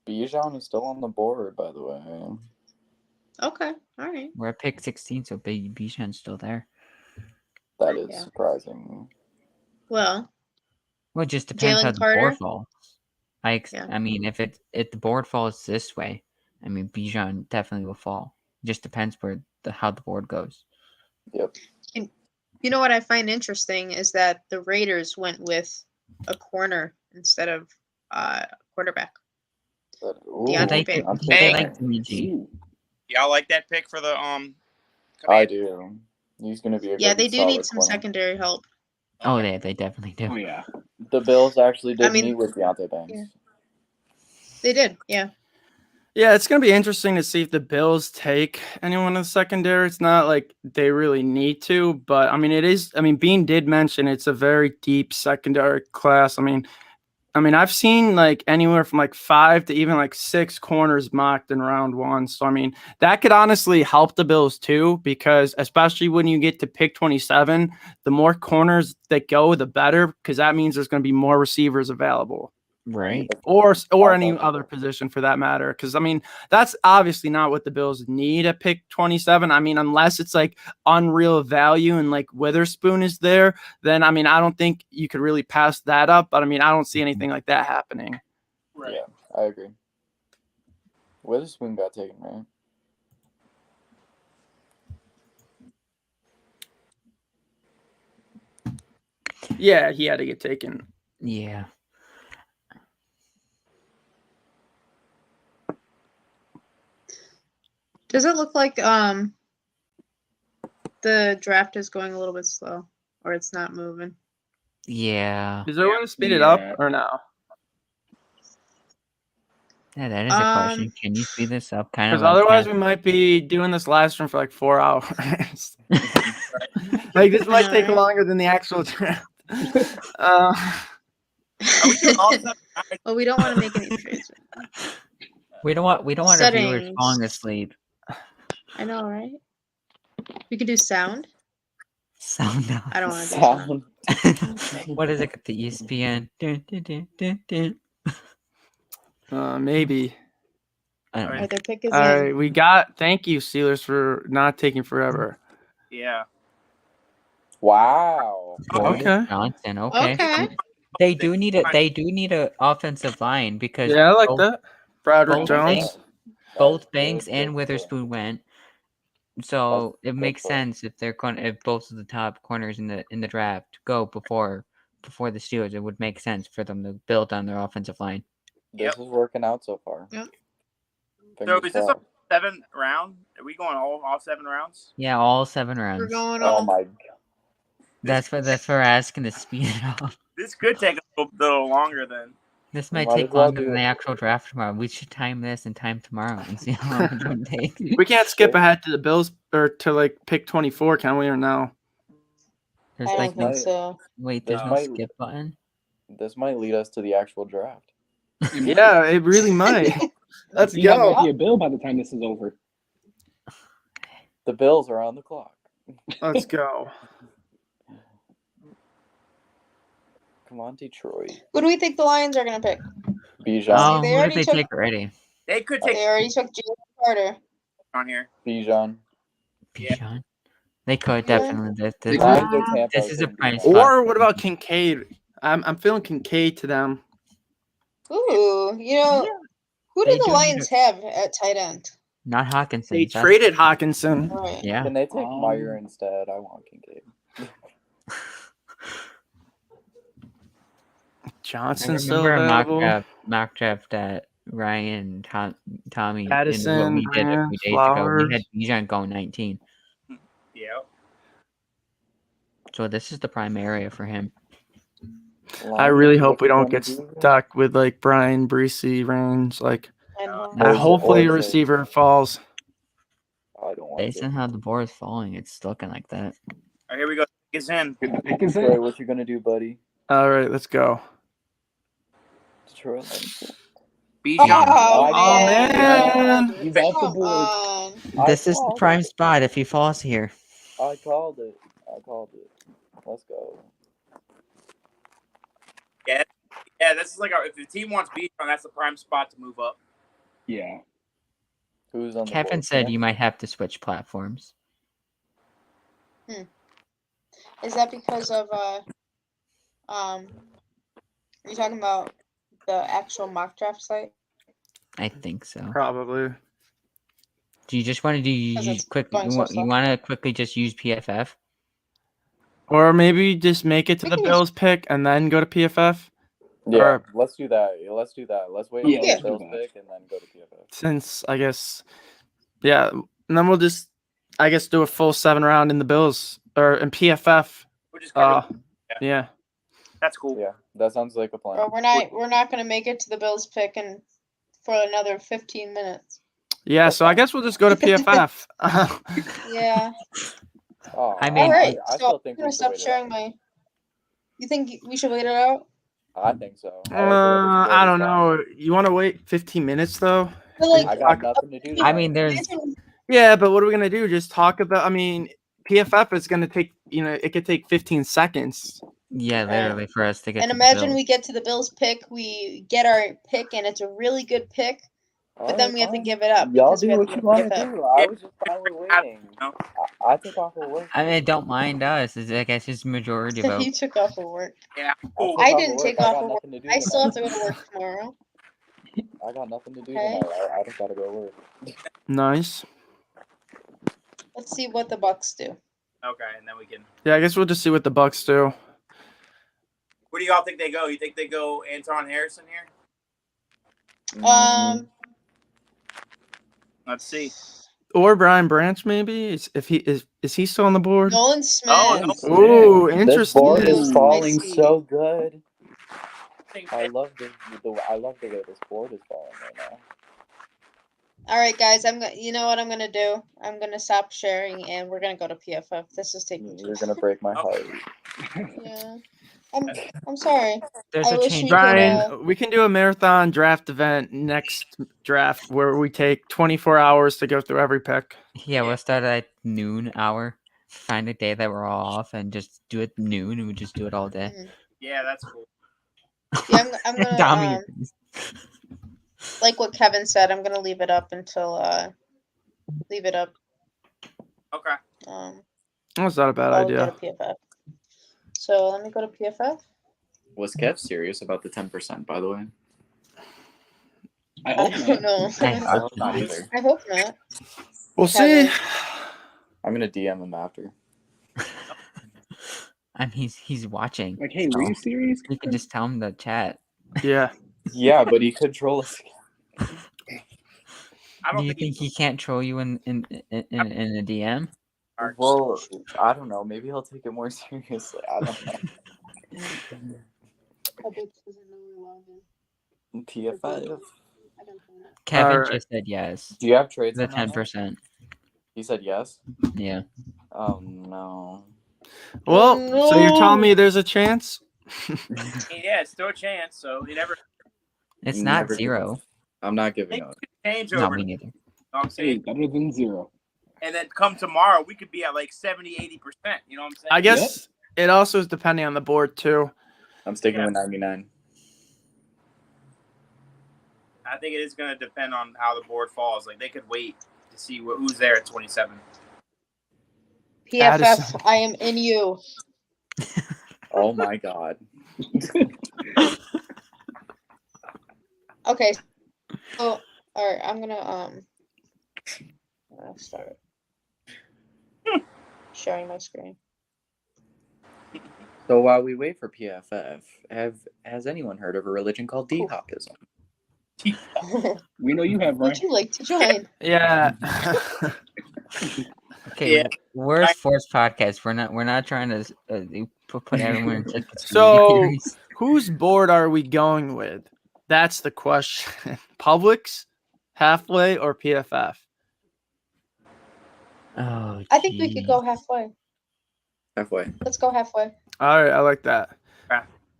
Bijan is still on the board, by the way. Okay. All right. We're at pick 16, so Bijan's still there. That is Yeah. surprising. Well, Well, it just depends Jalen how the Carter? board falls. Yeah. I mean, if the board falls this way, I mean, Bijan definitely will fall. It just depends how the board goes. Yep. you know what I find interesting is that the Raiders went with a corner instead of quarterback. But, DeAndre They Baker. like, Hey. they like 3G. Ooh. Y'all like that pick for the I Command- do. He's going to be a Yeah, good, they do solid need some corner. secondary help. Oh, yeah, they definitely do. Oh yeah. The Bills actually did I mean- meet with Deontay Banks. Yeah. They did, yeah. Yeah, it's going to be interesting to see if the Bills take anyone in the secondary. It's not like they really need to, but I mean, it is. I mean, Bean did mention it's a very deep secondary class. I mean, I've seen like anywhere from like 5 to even like 6 corners mocked in round 1. So I mean, that could honestly help the Bills too, because especially when you get to pick 27, the more corners that go, the better, because that means there's going to be more receivers available. Right. Or I'll any vote. other position for that matter. Because I mean, that's obviously not what the Bills need at pick 27. I mean, unless it's like unreal value and like Witherspoon is there, then I mean, I don't think you could really pass that up. But I mean, I don't see anything like that happening. Right. Yeah, I agree. Witherspoon got taken, right? Yeah, he had to get taken. Yeah. Does it look like the draft is going a little bit slow, or it's not moving? Yeah. Is there a way to speed it Yeah. up or no? Yeah, that is a question. Can you speed this up? Kind of Because otherwise, like we might be doing this last one for like 4 hours. Like this might take Alright. longer than the actual draft. Are we doing all seven? Well, we don't want to make any trades. we don't want our viewers Settings. falling asleep. I know, right? We could do sound. Sound out. I don't want to do sound. Sound. What is it? The ESPN. Dun, dun, dun, dun, dun. Maybe. I don't know. Alright, their pick is All in. right, we got. Thank you, Steelers, for not taking forever. Yeah. Wow. Boyd Okay. Johnson. Okay. Okay. They do need a offensive line because Yeah, I like both, that. Broderick both Jones. Banks, both That's Banks good, and good Witherspoon went. So it makes good for 'em. sense if they're going if both of the top corners in the draft go before the Steelers. It would make sense for them to build on their offensive line. This is working out so far. Yep. So Fingers is this a crossed. 7th round? Are we going all 7 rounds? Yeah, all 7 We're rounds. going Oh on. my god. That's for asking to speed it up. This could take a little longer then. This might Might take as well longer do than the it. actual draft tomorrow. We should time this and time tomorrow and see how long it would take. We can't skip ahead to the Bills or to like pick 24, can we? Or no? There's I like don't no think so. wait. There's This no might- skip button. This might lead us to the actual draft. Yeah, it really might. Let's You might go. be a Bill by the time this is over. The Bills are on the clock. Let's go. Come on, Detroit. Who do we think the Lions are going to pick? Bijan. Oh, they who did already they took- take already? They could take They already took Jalen Carter. on here. Bijan. Yeah. Bijan. They could Yeah. definitely. They Lions or Tampa This is a couldn't do prime that. spot. Or what about Kincaid? I'm feeling Kincaid to them. Ooh, who They do the do Lions have at tight end? Not Hawkinson. They that's- traded Hawkinson. Right. Yeah. Can they take Meyer instead? I want Kincaid. I Johnson's still remember a available. mock draft that Ryan, Tommy, and what Addison, we did a Grant, few days ago. Flowers. We had Bijan going 19. Yeah. So this is the prime area for him. I really Lions, hope we what don't you get wanna do? stuck with like Brian Breesy range. Like, I know. Or is it- hopefully or a is it- receiver falls. I don't want Based to. on how the board is falling, it's looking like that. All right, here we go. It's in. The pick is Detroit, in. what you gonna do, buddy? All right, let's go. Detroit. Lions. Bijan. Oh, man. He's off the Come board. on. This is the called prime it. spot if he falls here. I called it. Let's go. Yeah, this is like if the team wants Bijan, that's the prime spot to move up. Yeah. Who's on the Kevin board? said Cam? you might have to switch platforms. Is that because of are you talking about the actual mock draft site? I think so. Probably. Do you just want to do Because it's quick? going so slow. You want to quickly just use PFF? Or maybe just make it to We the can use- Bills pick and then go to PFF. Yeah, Or- let's do that. Let's do that. Let's wait Yeah, until let's the do Bills that. pick and then go to PFF. Since I guess, yeah, and then we'll just, I guess, do a full 7 round in the Bills or in PFF. We'll just cover Yeah. That's cool. Yeah, that sounds like a plan. Or we're not gonna make it to the Bills pick in for another 15 minutes. Yeah, so I guess we'll just go to PFF. Yeah. Oh, I mean, All right. I So still I'm think gonna we should stop wait it sharing out. my. You think we should wait it out? I think so. I like the way this board I is don't falling. know. You want to wait 15 minutes though? But like, I got nothing to do. I tonight. mean, there's imagine- Yeah, but what are we gonna do? Just talk about? I mean, PFF is gonna take. It could take 15 seconds. yeah, literally for us to get. and to the imagine Bills. we get to the Bills pick, we get our pick, and it's a really good pick, but then we have to give it up. Y'all because we do have what to you go want to PFF. do. I was just fine with waiting. No. I took off of work. I mean, don't mind us. It's, I guess it's majority vote. He took off of work. Yeah. took Cool. I off didn't of work. take I off got of work. nothing to do I still have to tonight. go to work tomorrow. I got nothing to do Okay. tonight. I just gotta go to work. Nice. Let's see what the Bucks do. Okay, and then we can. Yeah, I guess we'll just see what the Bucks do. Where do y'all think they go? You think they go Anton Harrison here? Um, Let's see. Or Brian Branch, maybe. Is he still on the board? Nolan Smith. Oh, no. Ooh, This interesting. board is Ooh, I falling see. so good. think I that- love the way this board is falling right now. All right, guys. You know what I'm gonna do? I'm gonna stop sharing, and we're gonna go to PFF. This is taking too You're gonna break my heart. long. Yeah. I'm sorry. There's I a wish change. we could, Brian, we can do a marathon draft event next draft where we take 24 hours to go through every pick. Yeah, we'll start at noon hour. Find a day that we're all off and just do it noon, and we just do it all day. Mhm. Yeah, that's cool. Yeah, I'm gonna Dominic. like what Kevin said. I'm gonna leave it up until leave it up. Okay. That's not a bad While we idea. go to PFF. So let me go to PFF. Was Kev serious about the 10%, by the way? I I hope don't not. know. I I hope hope not not. either. I hope not. We'll see. Kevin. I'm gonna DM him after. I mean, he's watching. Like, hey, were you serious? You can just tell him to chat. Yeah. Yeah, but he could troll us. I Do don't you think think he can't troll you in a DM? Well, I don't know. Maybe he'll take it more seriously. I don't know. PFF. Kevin Alright. just said yes. Do you have trades? The on that one? 10%. He said yes. Yeah. Oh no. Well, so you're telling No. me there's a chance? yeah, it's still a chance. So you never It's not Never give zero. up. I'm not giving think up. we could change No, over. me You know neither. what I'm Hey, saying? better than zero. And then come tomorrow, we could be at like 70, 80%. You know what I'm saying? I guess it also is depending on the board too. I'm sticking Yeah. with 99. I think it is going to depend on how the board falls. Like they could wait to see who's there at 27. PFF, Addison. I am in you. Oh my god. Okay. So, all right, I'm gonna start sharing my screen. So while we wait for PFF, has anyone heard of a religion called D-Hopism? We know you have, right? Would you like to join? Yeah. Okay, Yeah. we're a sports podcast. We're not trying to put everyone in tickets. So, whose board are we going with? That's the question. Publix, Halfway, or PFF? Oh, I think we could go geez. halfway. Halfway. Let's go halfway. All right, I like that.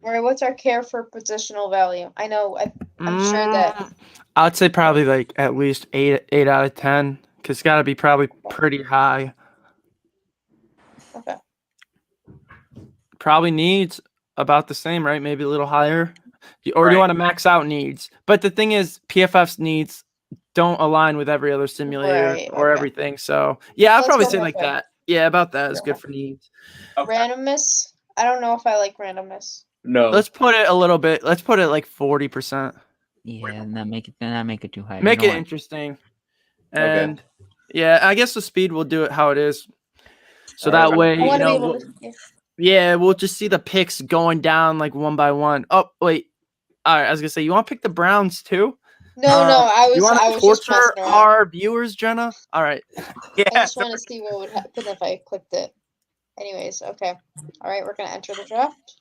All right, what's our care for positional value? I know I'm sure that I'd say probably like at least 8 out of 10 because it's got to be probably pretty high. okay. Probably needs about the same, right? Maybe a little higher. Or do Right. you want to max out needs? But the thing is, PFF's needs don't align with every other simulator Right, or okay. everything. So, yeah, I'd Let's probably go say like halfway. that. Yeah, about that is Go good for needs. Okay. Randomness. I don't know if I like randomness. No. Let's put it a little bit. Let's put it like 40%. Yeah, and not make it too high. You Make know it what? interesting. Okay. And yeah, I guess the speed will do it how it is. So All that right. way, I you want to be know, able we'll- to. Yeah. yeah, we'll just see the picks going down like one by one. Oh, wait. All right, I was gonna say, you want to pick the Browns too? No, I You was want I to was just torture messing around. our viewers, Jenna? All right. Yeah. I just want to see what would happen if I clicked it. Anyways, okay. All right, we're gonna enter the draft.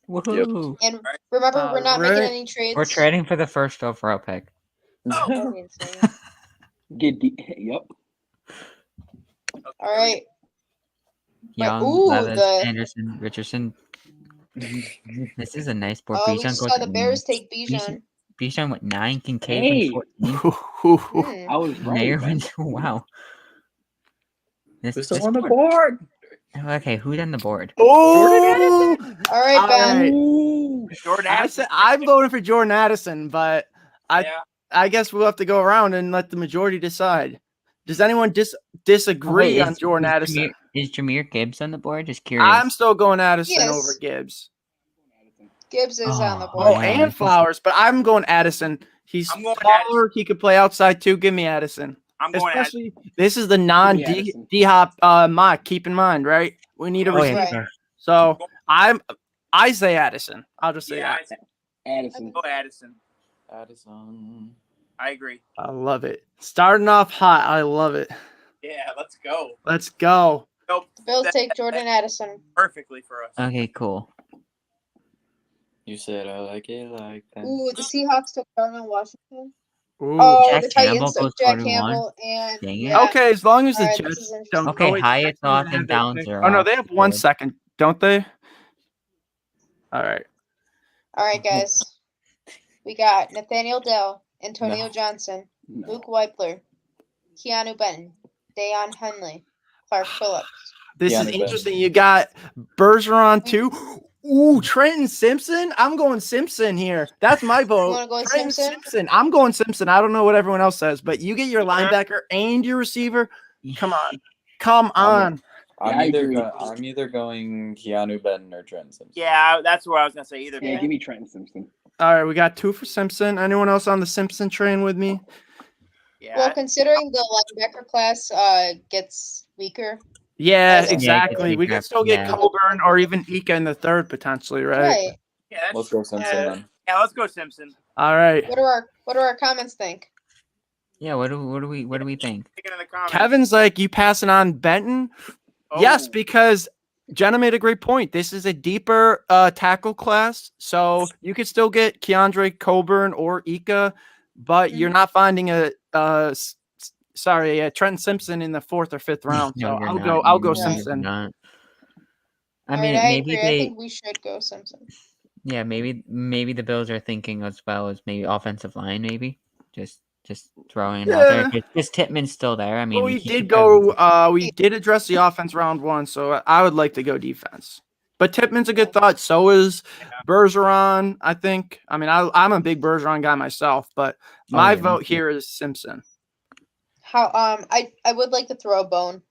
Woohoo! And remember, we're not making Alright. any trades. We're trading for the first overall pick. That'd be insane. Yep. All right. Young, ooh, Levis, the- Anderson, Richardson. This is a nice board. Oh, we Bijan just goes saw the at Bears 9. take Bijan. Bijan went 9. Kincaid Hey. went 14. Hmm. I was right. Mayer man. went. Wow. Who's still on the board? Okay, who's on the board? Oh, All right, All Ben. right. Ooh. Jordan I Addison. said I'm voting for Jordan Addison, but Yeah. I guess we'll have to go around and let the majority decide. Does anyone disagree on Jordan Addison? Is Jameer Gibbs on the board? Just curious. I'm still going Addison Yes. over Gibbs. Gibbs is on the Oh, board. Oh, wow, and this is- Flowers, but I'm going Addison. He's I'm going taller. He could play outside too. Give me Addison. I'm going Addison. Especially this is the non Addison. D Hop mock. Keep in mind, right? We need a Oh, yeah, receiver. Right. So I say Addison. I'll just say Yeah, that. Addison. Go Addison. Addison. I agree. I love it. Starting off hot. I love it. Yeah, let's go. Let's go. Go The Bills take Jordan Addison. perfectly for us. Okay, cool. You said I like it like that. Ooh, the Seahawks took Darnell Washington. Ooh. Oh, Jack the Campbell Titans took goes Jack 41. Campbell and Dang it. yeah. Okay, as long as the All right, this Jets is interesting. don't. Okay, oh, wait, Hyatt, Texans Thought, have and that Downs pick. are Oh no, off they have the 1 board. second, don't they? All right. All right, guys. We got Nathaniel Dell, Antonio No. Johnson, No. Luke Weipler, Keanu Benton, Deion Henley, Clark Phillips. This Keanu is Benton. interesting. You got Bergeron too. Ooh, Trenton Simpson. I'm going Simpson here. That's my vote. wanna go Trenton Simpson? I'm going Simpson. I don't know what everyone else says, but you get your linebacker and your receiver. Come on. Come on. I agree. I'm either going Keanu Benton or Trent Simpson. Yeah, that's what I was gonna say. Either. Yeah, Ben. give me Trenton Simpson. All right, we got 2 for Simpson. Anyone else on the Simpson train with me? Yeah. Well, considering the linebacker class gets weaker. Yeah, Yeah, exactly. We could still get yeah. Colburn or even Ika in the third potentially, right? Right. yeah, that's, Let's go Simpson Yeah. then. yeah, let's go Simpson. All right. What do our comments think? Yeah, what do we think? Take it in the comments. Kevin's like, you passing on Benton? Yes, Oh. because Jenna made a great point. This is a deeper tackle class, so you could still get Keandre Coburn or Ika, but you're not finding a Trenton Simpson in the 4th or 5th round. No, So you're I'll not. go. I'll go Right. Simpson. Not. I All mean, right, maybe agree. I they. think we should go Simpson. Yeah, maybe the Bills are thinking as well as maybe offensive line. Maybe just throwing it out there. Because Tittman's still there. I mean, But we he did could probably- go. We did address the offense round 1, so I would like to go defense. But Tippmann's a good thought. So is Bergeron. I think. I mean, I'm a big Bergeron guy myself, but my yeah, me vote too. here is Simpson. How I would like to throw a bone.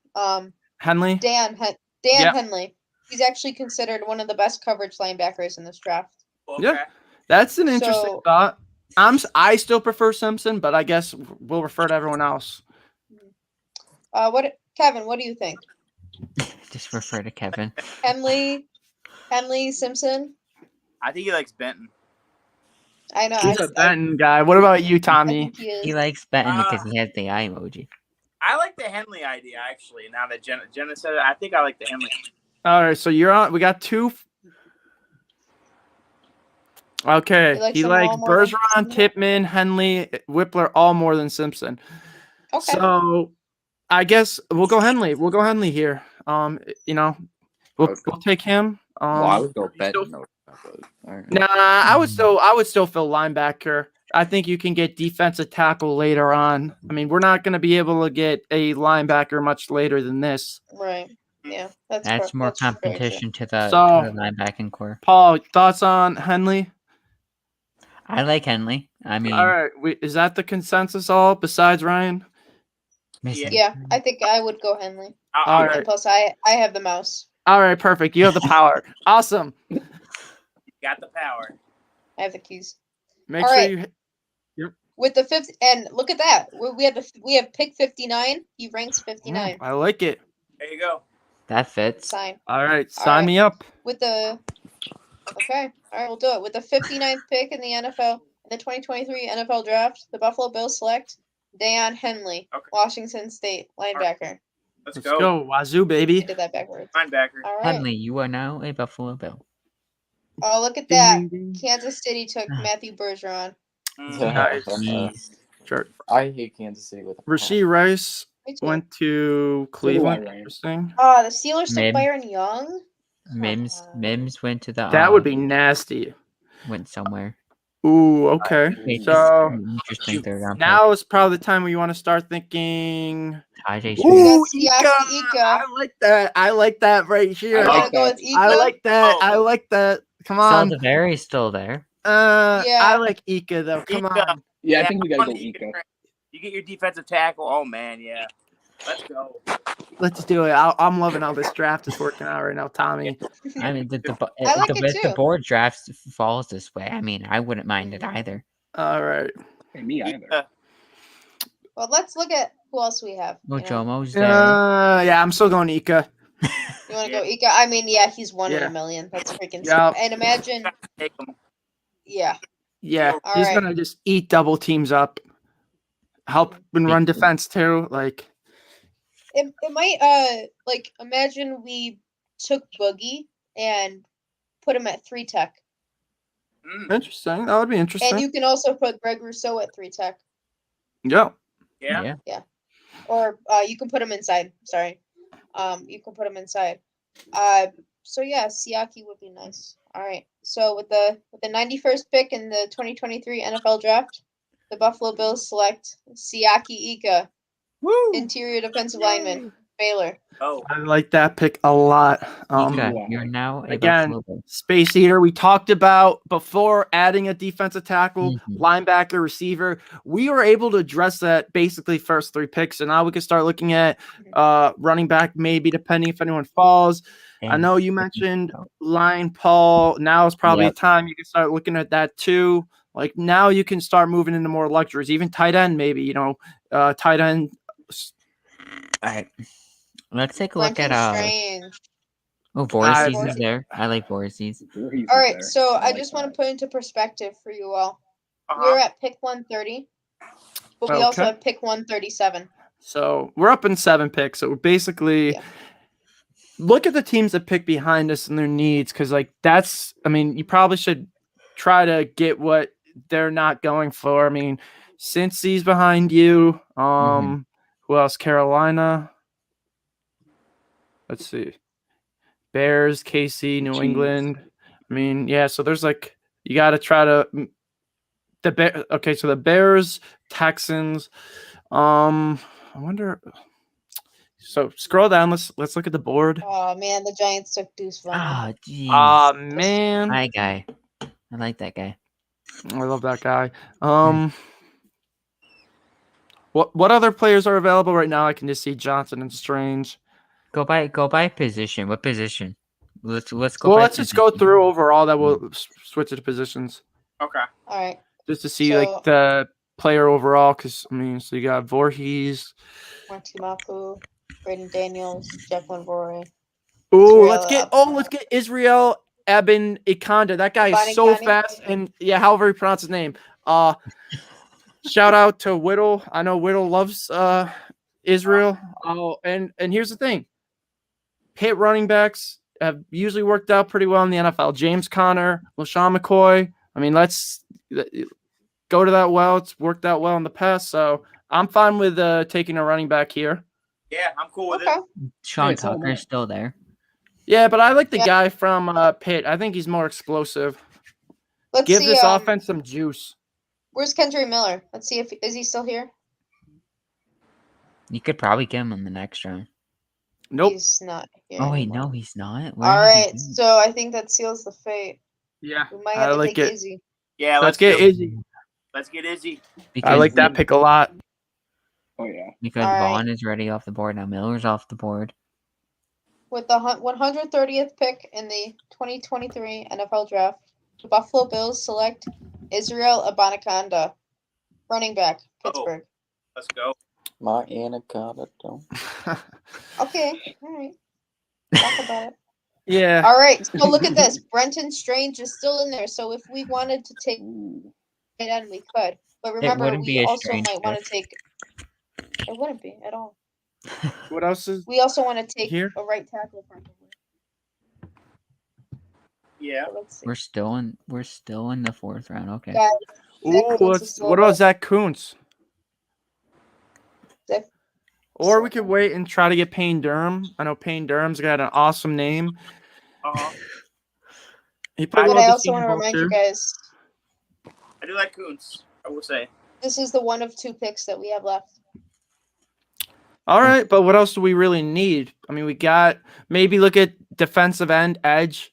Henley. Dan Yeah. Henley. He's actually considered one of the best coverage linebackers in this draft. Okay. Yeah. That's an interesting So- thought. I still prefer Simpson, but I guess we'll refer to everyone else. Kevin, what do you think? Just refer to Kevin. Henley, Simpson? I think he likes Benton. I know. He's a Benton guy. What about you, I Tommy? think he is. He likes Benton because he has the eye emoji. I like the Henley idea actually. Now that Jenna said it, I think I like the Henley. All right, so you're on. We got 2. Okay, He likes he them likes all more than Bergeron, Simpson? Tippmann, Henley, Whippler, all more than Simpson. Okay. So I guess we'll go Henley. We'll go Henley here. We'll take him. Well, I would go still- Benton. Over that, but, all right. Nah, I would still fill linebacker. I think you can get defensive tackle later on. I mean, we're not going to be able to get a linebacker much later than this. Right. Yeah. That's Adds more very true. competition to the So- linebacking core. Paul, thoughts on Henley? I like Henley. I mean, All right, is that the consensus all besides Ryan? Mason- Yeah, I think I would go Henley. All And right. plus, I have the mouse. All right, perfect. You have the power. Awesome. Got the power. I have the keys. Make All sure right. you. With the fifth, and look at that. We have pick 59. He ranks 59. I like it. There you go. that fits. Sign. All right, All sign right. me up. With the okay, all right, we'll do it. With the 59th pick in the NFL in the 2023 NFL Draft, the Buffalo Bills select Deion Henley, Okay. Washington State linebacker. Let's Let's go. go, Wazoo, I baby. did that backwards. Linebacker. All right. Henley, you are now a Buffalo Bill. Oh, look at that. Ding, ding, ding. Kansas City took Matthew Bergeron. Mm. Nice. Jeez. Sure. I hate Kansas City with a Rasheed Rice Me too. went to So do I, Cleveland. Ryan. Interesting. The Steelers took Mims. Byron Young. Mims went to the. That would be nasty. Went somewhere. Ooh, okay. Wait, So interesting third round pick. now is probably the time where you want to start thinking. Tajay Spears. Ooh, We got Ika. Siaki Ika. I like that. I like that right here. I'm I gonna like go that. with Ika. I like that. Oh. I like that. Come on. Saldivary's still there. Yeah. I like Ika though. Come Ika. on. Yeah, I think we gotta on go the Ika. You get your defensive tackle. Oh man, yeah. Let's go. Let's do it. I'm loving how this draft is working out right now, Tommy. I mean, I like it if the too. board draft falls this way, I mean, I wouldn't mind it either. All right. Hey, me either. Ika. Well, let's look at who else we have. Well, you know. Jomo's there. Yeah, I'm still going Ika. You want to go Ika? I mean, yeah, he's one in Yeah. a million. That's freaking Yeah. sick. And imagine, Take him. yeah. Yeah, All he's right. gonna just eat double teams up, help and run defense too. Like, It might like imagine we took Boogie and put him at 3 tech. interesting. That would be interesting. And you can also put Greg Rousseau at 3 tech. Yeah. Yeah. Or you can put him inside. Sorry. You can put him inside. So yeah, Siaki would be nice. All right. So with the 91st pick in the 2023 NFL draft, the Buffalo Bills select Siaki Ika, Woo. interior defensive lineman, Baylor. Oh. I like that pick a lot. Ika, wow. you're now a again, Buffalo Bill. Space Eater, we talked about before adding a defensive tackle, Mhm. linebacker, receiver. We were able to address that basically first 3 picks. So now we can start looking at running back, maybe depending if anyone falls. I And know you mentioned line Paul. Now is probably Yep. a time you can start looking at that too. Like now you can start moving into more luxuries, even tight end, maybe, tight end. All right. Let's take a look Brenton at Strange. Voorhees Voorhees. is there. I like Voorhees. Voorhees is All right, there. so I like just want that. to put into perspective for you all. Uh-huh. We're at pick 130, but we also Okay. have pick 137. So we're up in 7 picks. So we're basically Yeah. look at the teams that pick behind us and their needs. Cause you probably should try to get what they're not going for. I mean, Cincy's behind you. Who else? Carolina. Let's see. Bears, KC, New Chiefs. England. I mean, yeah, so there's you got to try to so the Bears, Texans. I wonder. So scroll down. Let's look at the board. Oh man, the Giants took Deuce Vaughn. Ah, jeez. Man, Hi, guy. I like that guy. I love that guy. What other players are available right now? I can just see Johnson and Strange. Go by position. What position? Let's go. Well, by let's just go position. through overall. That we'll switch to the positions Okay. All right. just to see So- the player overall. Because so you got Voorhees. Marty Mapu, Braden Daniels, Jacqueline Rory. Ooh, Israel let's get Israel Eben Ikonda. That guy is so Abanikanda? fast, and however you pronounce his name. Shout out to Whittle. I know Whittle loves Israel. Oh, and here's the thing: hit running backs have usually worked out pretty well in the NFL. James Conner, LaShawn McCoy. I mean, let's go to that well. It's worked out well in the past, so I'm fine with taking a running back here. Yeah, I'm cool with Okay. it. Sean Hey, so am I. Tucker's still there. Yeah, but I like the Yeah. guy from Pitt. I think he's more explosive. Let's Give see. this offense some juice. Where's Kendry Miller? Let's see if is he still here. You could probably get him in the next round. Nope. He's not here. Oh wait, anymore. no, he's not. All right, so I think that seals the fate. Yeah, We might I have to like take it. Izzy. Yeah, Let's get do it. Izzy. Let's get Izzy. I like that pick a lot. Oh yeah. because All right. Vaughn is already off the board now. Miller's off the board. With the 130th pick in the 2023 NFL Draft, the Buffalo Bills select Israel Abanikanda, running back, Pittsburgh. Let's go. My anaconda don't. Okay, all right. Talk about it. Yeah. All right, so look at this. Brenton Strange is still in there, so if we wanted to take Ooh. it in, we could. But remember, wouldn't be we a also Strange might want pick. to take. It wouldn't be at all. What else is We also want to take Here? a right tackle, probably. Yeah. So let's see. We're still in the 4th round. Okay. Yeah, Ooh, Zach Kuntz is still what about there. Zach Kuntz? Or we could wait and try to get Payne Durham. I know Payne Durham's got an awesome name. Uh-huh. He played But well I this also want to Senior Bowl, remind you too. guys, I do like Kuntz, I will say. this is the one of 2 picks that we have left. All right, but what else do we really need? I mean, we got maybe look at defensive end, edge.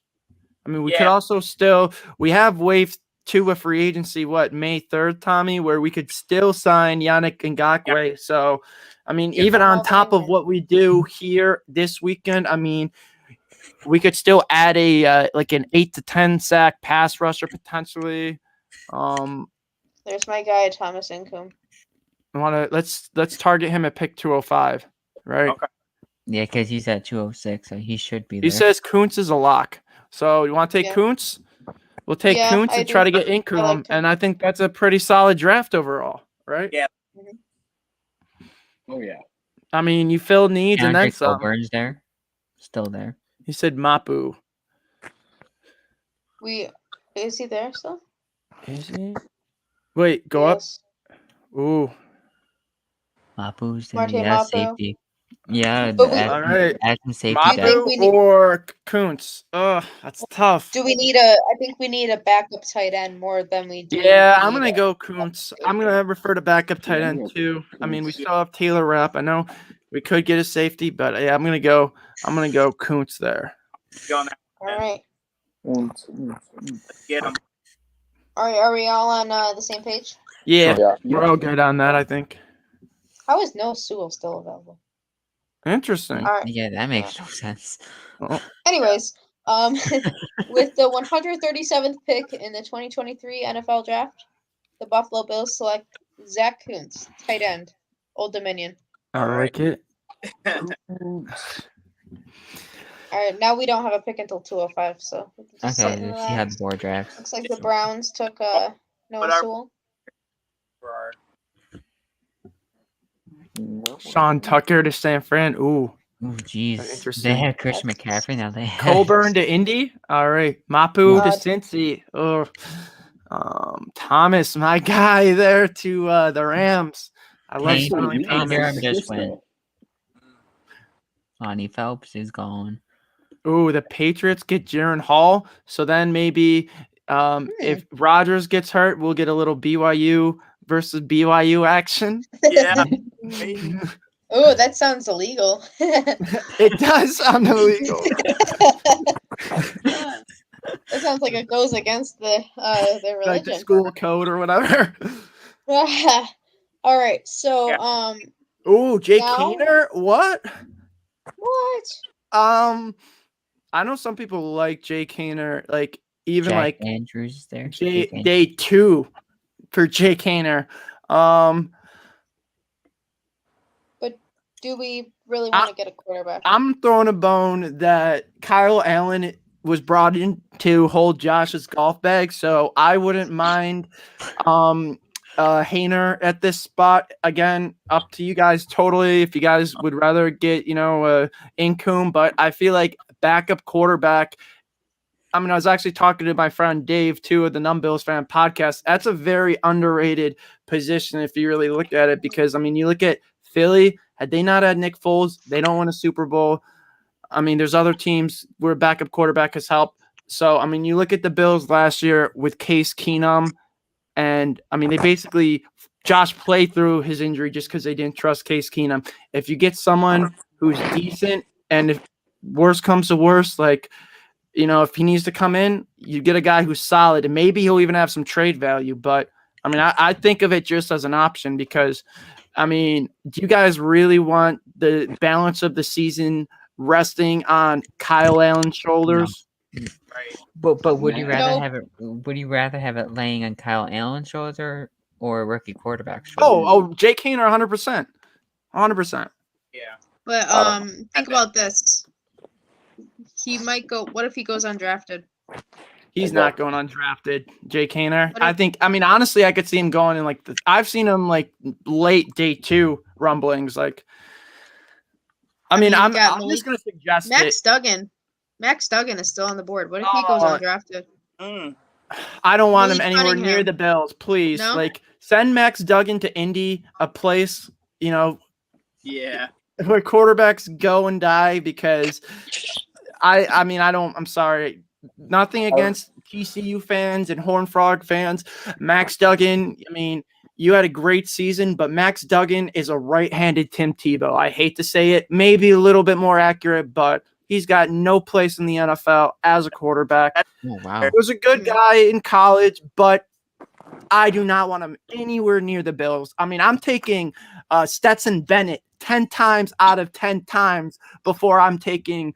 I mean, we could Yeah. also still we have wave 2 of free agency. What, May 3rd, Tommy, where we could still sign Yannick Ngakoue. So, I mean, Yep. even on top of Opinion. what we do here this weekend, I mean, we could still add a like an 8 to 10 sack pass rusher potentially. There's my guy, Thomas Income. Let's target him at pick 205, right? Okay. Yeah, because he's at 206, so he should be there. He says Kuntz is a lock. So you want to take Yeah. Kuntz? We'll take Yeah, Kuntz I and try to do. get Ingram, I like and I think that's a pretty solid draft overall, right? Yeah. Oh yeah. I mean, you fill needs and then Kendrick some. Burn's there. Still there. He said Mapu. Is he there still? Is he? Wait, go up. Yes. Ooh. Mapu's there. Martin Yeah, Mapu. safety. Yeah, But we- All right. action safety. Do you think Mapu we need- or Kuntz? Ugh, that's tough. Do we need I think we need a backup tight end more than we do. Yeah, I'm need gonna a- go Kuntz. I'm gonna refer to backup tight Yeah, end I'm too. I mean, we Kuntz. still have Taylor Rapp. I know we could get a safety, but yeah, I'm gonna go Kuntz there. Go on that. All right. Let's get him. All right. Are we all on the same page? Yeah, Yeah. we're all good on that, I think. How is Noah Sewell still available? Interesting. All right. Yeah, that makes no sense. Anyways, with the 137th pick in the 2023 NFL Draft, the Buffalo Bills select Zach Kuntz, tight end, Old Dominion. I like it. All right. Now we don't have a pick until 205, so we can just sit Okay, and let's see how the relax. board drafts. Looks like the Browns took Noah But our- Sewell. For our- Sean Tucker to San Fran. Ooh. Oh, jeez. Interesting. They had Christian That's- McCaffrey, now they have Coburn to Indy. All right. Mapu to Uh, Cincy. Oh. Thomas, my guy there to the Rams. I love Payne- Sterling Payne Thomas. Durham just went. Lonnie Phelps is gone. Ooh, the Patriots get Jaron Hall. So then maybe if Rodgers gets hurt, we'll get a little BYU versus BYU action. Yeah. Oh, that sounds illegal. It does sound illegal. That sounds like it goes against their Like the religion. school code or whatever. All right, so Yeah. Ooh, Jake Now- Keener? What? what? I know some people like Jay Keener, like even Jack like Andrews is there. Jay, Jake Andrews. day 2 for Jay Keener. Do we really want to get a quarterback? I'm throwing a bone that Kyle Allen was brought in to hold Josh's golf bag, so I wouldn't mind Hainer at this spot. Again, up to you guys totally. If you guys would rather get, Income, but I feel like backup quarterback. I mean, I was actually talking to my friend Dave too of the Numb Bills Fan podcast. That's a very underrated position if you really look at it, because I mean, you look at Philly. Had they not had Nick Foles, they don't win a Super Bowl. I mean, there's other teams where a backup quarterback has helped. So, I mean, you look at the Bills last year with Case Keenum, and I mean, they basically Josh played through his injury just because they didn't trust Case Keenum. If you get someone who's decent, and if worse comes to worse, like, if he needs to come in, you get a guy who's solid, and maybe he'll even have some trade value. But I mean, I think of it just as an option because, I mean, do you guys really want the balance of the season resting on Kyle Allen's shoulders? Right. But would you No. rather No. have it? Would you rather have it laying on Kyle Allen's shoulder or a rookie quarterback's shoulder? Oh, Jake Keener, 100%, 100%. Yeah. But I don't think about this. He might go. What if he goes undrafted? He's not going undrafted, Jake Keener. What I if- think. I mean, honestly, I could see him going in I've seen him late day 2 rumblings. I mean, you I'm got just Malik- gonna suggest it. Max Duggan is still on the board. What if he goes Oh. undrafted? Mm. I don't want him Malik anywhere near Cunningham. the Bills, please. No? Send Max Duggan to Indy, a place, Yeah. where quarterbacks go and die because I'm sorry. Nothing against TCU fans and Horned Frog fans. Max Duggan, I mean, you had a great season, but Max Duggan is a right-handed Tim Tebow. I hate to say it, maybe a little bit more accurate, but he's got no place in the NFL as a quarterback. Oh, wow. Was a good guy in college, but I do not want him anywhere near the Bills. I mean, I'm taking Stetson Bennett 10 times out of 10 times before I'm taking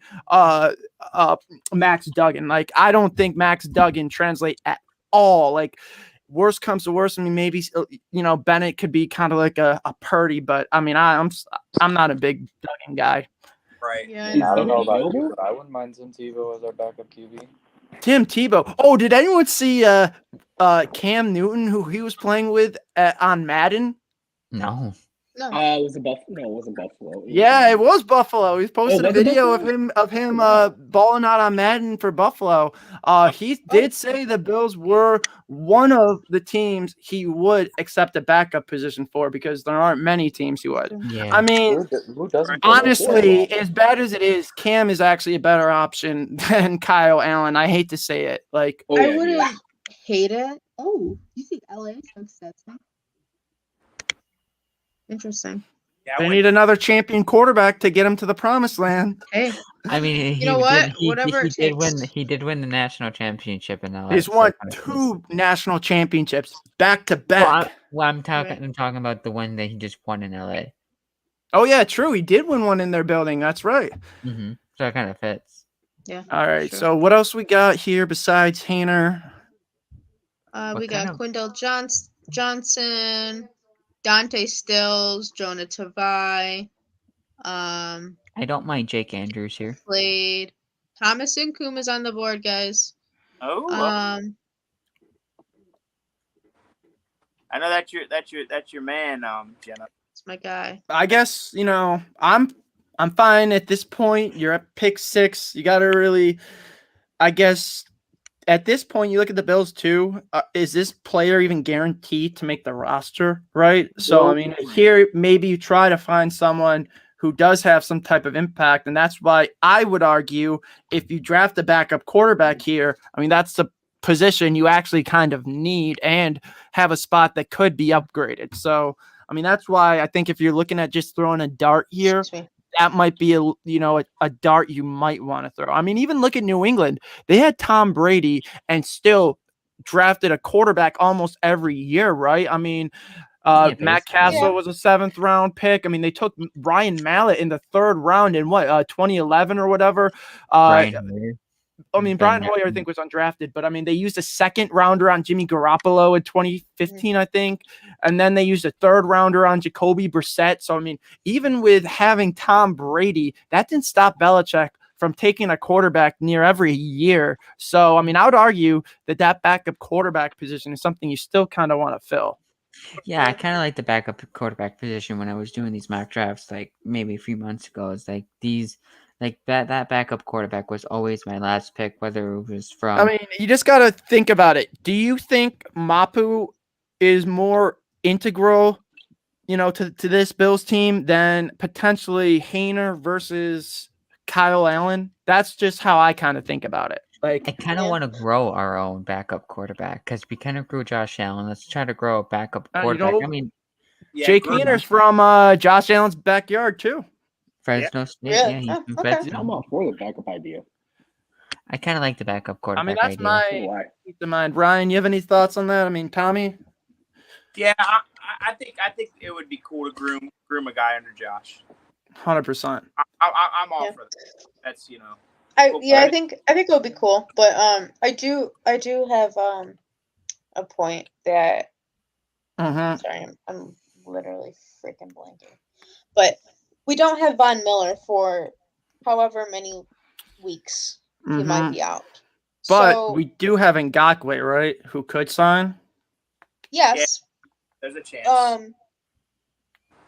Max Duggan. Like, I don't think Max Duggan translate at all. Like, worst comes to worst, I mean, maybe Bennett could be kind of like a Purdy, but I mean, I'm not a big Duggan guy. Right. Yeah, I And I don't know Duggan about you, available? but I wouldn't mind Tim Tebow as our backup QB. Tim Tebow. Oh, did anyone see Cam Newton, who he was playing with on Madden? No. No. Was it Buffalo? No, it wasn't Buffalo. Yeah, it was Buffalo. He posted a was it video Buffalo? of him balling out on Madden for Buffalo. He did say the Bills were one of the teams he would accept a backup position for because there aren't many teams he would. Yeah. I mean, Who doesn't? honestly, as bad as it is, Cam is actually a better option than Kyle Allen. I hate to say it. Like, Oh, I yeah, wouldn't yeah. hate it. Oh, you see LA took Stetson. Interesting. Yeah, they need another champion quarterback to get him to the promised land. Hey, I mean, You know what? Whatever it did win. takes. He did win the national championship in LA. He's so won kind of- 2 national championships back to Well, back. I'm talking. Right. I'm talking about the one that he just won in LA. Oh yeah, true. He did win one in their building. That's right. Mm-hmm. So it kind of fits. yeah. All right. Sure. So what else we got here besides Hayner? We What kind got of- Quindell Johnson, Dante Stills, Jonah Tavai, I don't mind Jake Andrews here. Slade, Thomas Incoom is on the board, guys. Oh, I know that's your man, Jenna. It's my guy. I guess I'm fine at this point. You're at pick 6. You got to really, I guess, at this point you look at the Bills too. Is this player even guaranteed to make the roster? Right. So I mean, here maybe you try to find someone who does have some type of impact, and that's why I would argue if you draft a backup quarterback here, I mean that's the position you actually kind of need and have a spot that could be upgraded. So I mean, that's why I think if you're looking at just throwing a dart here, Excuse me. that might be a dart you might want to throw. I mean, even look at New England. They had Tom Brady and still drafted a quarterback almost every year, right? I mean, Yeah, Matt basically. Castle Yeah. was a 7th round pick. I mean, they took Ryan Mallett in the 3rd round in 2011 or whatever. Brian Hoyer. I mean, Ben Brian Hoyer, I Johnson. think, was undrafted, but I mean, they used a 2nd rounder on Jimmy Garoppolo in 2015, I think, and then they used a 3rd rounder on Jacoby Brissett. So, I mean, even with having Tom Brady, that didn't stop Belichick from taking a quarterback near every year. So, I mean, I would argue that backup quarterback position is something you still kind of want to fill. Yeah, I kind of like the backup quarterback position when I was doing these mock drafts, like maybe a few months ago. It's like that backup quarterback was always my last pick, whether it was from. I mean, you just got to think about it. Do you think Mapu is more integral, to this Bills team than potentially Hayner versus Kyle Allen? That's just how I kind of think about it. I Like, kind of Yeah. want to grow our own backup quarterback because we kind of grew Josh Allen. Let's try to grow a backup you quarterback. know, I mean, Yeah, Jake Gruden. Hayner's from Josh Allen's backyard too. Fresno State. Yeah. Yeah, he's Oh, from okay. I'm Fresno. all for the backup idea. I kind of like the backup quarterback. I mean, that's idea. So my do I. peace of mind. Ryan, you have any thoughts on that? I mean, Tommy? Yeah, I think it would be cool to groom a guy under Josh. 100%. I'm all Yeah. for that. That's Cool. I think it would be cool, but I do have a point that Mm-hmm. sorry, I'm literally freaking blanking. But we don't have Von Miller for however many weeks he might be out. But So we do have Ngakoue, right? Who could sign? yes, There's a chance.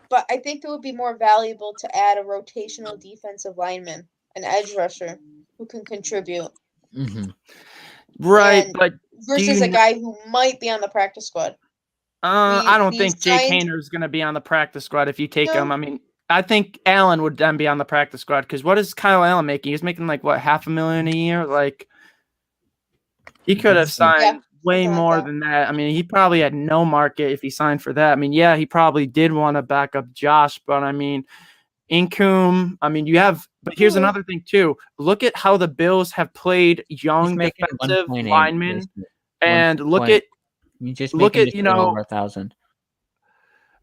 but I think it would be more valuable to add a rotational defensive lineman, an edge rusher who can contribute Mm-hmm. Right, And- but versus you a kn- guy who might be on the practice squad. I don't we think Jake signed- Hayner is going to be on the practice squad if you take No. him. I mean, I think Allen would then be on the practice squad because what is Kyle Allen making? He's making like what, $500,000 a year? Like he could have signed way something like more that. than that. I mean, he probably had no market if he signed for that. I mean, yeah, he probably did want to back up Josh, but I mean, Incoom. I mean, but here's another thing too. Look at how the Bills have played young making defensive 1.8 linemen, this year. and look 1 at You just look making at just you a little know. over 1,000.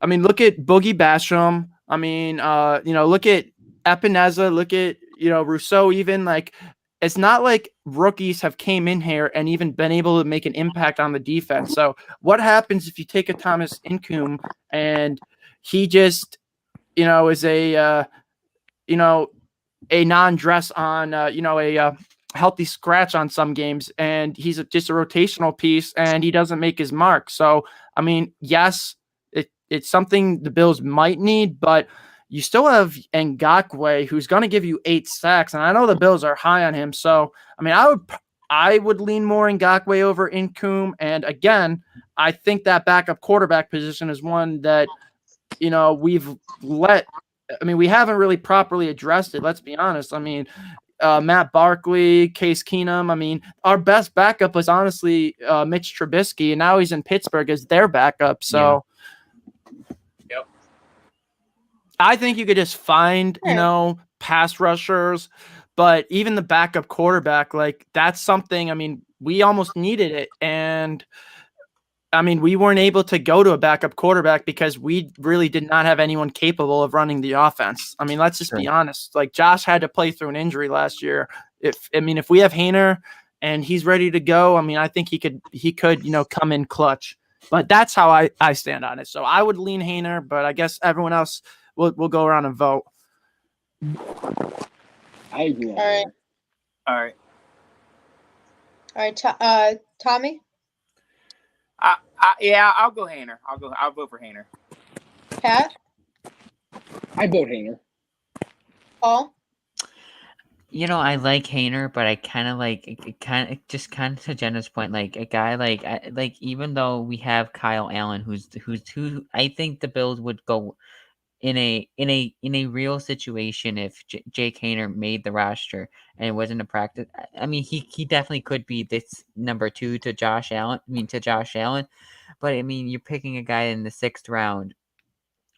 I mean, look at Boogie Basham. I mean, look at Epineza. Look at Rousseau. Even like, it's not like rookies have came in here and even been able to make an impact on the defense. So, what happens if you take a Thomas Incoom and he just, is a non-dress on, a healthy scratch on some games, and he's just a rotational piece, and he doesn't make his mark. So, I mean, yes. It's something the Bills might need, but you still have Ngakoue, who's going to give you 8 sacks, and I know the Bills are high on him. So, I mean, I would lean more Ngakoue over Incoom, and again, I think that backup quarterback position is one that we haven't really properly addressed it. Let's be honest. I mean, Matt Barkley, Case Keenum. I mean, our best backup was honestly Mitch Trubisky, and now he's in Pittsburgh as their backup. So. Yep. I think you could just find, pass rushers, but even the backup quarterback, like that's something, I mean, we almost needed it. And I mean, we weren't able to go to a backup quarterback because we really did not have anyone capable of running the offense. I mean, let's just be honest. Like Josh had to play through an injury last year. If we have Haener and he's ready to go, I mean, I think he could, come in clutch. But that's how I stand on it. So I would lean Haener, but I guess everyone else will go around and vote. I agree. All right. All right. Tommy? Yeah, I'll go Haener. I'll vote for Haener. Pat? I vote Haener. Paul? I like Haener, but I kind of to Jenna's point, like a guy like even though we have Kyle Allen, who I think the Bills would go in a real situation if Jake Haener made the roster and it wasn't a practice. I mean, he definitely could be this number 2 to Josh Allen. But I mean, you're picking a guy in the 6th round.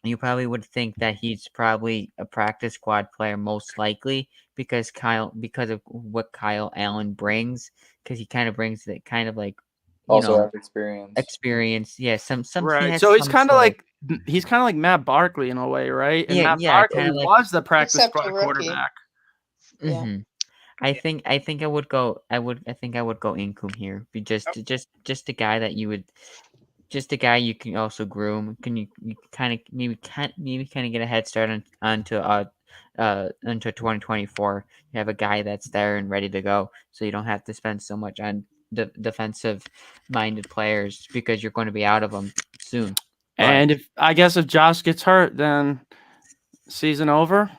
You probably would think that he's probably a practice squad player, most likely, because of what Kyle Allen brings, because he kind of brings that kind of like Also have experience. Experience, yeah. Some right. So he's kind of like Matt Barkley in a way, right? And Matt Barkley was the practice squad quarterback. Yeah. Mm-hmm. I think I would go. I think I would go Incoom here. Be just a guy that you would. Just a guy you can also groom. You kind of maybe get a head start onto 2024. You have a guy that's there and ready to go, so you don't have to spend so much on defensive minded players because you're going to be out of them soon. And if Josh gets hurt, then season over.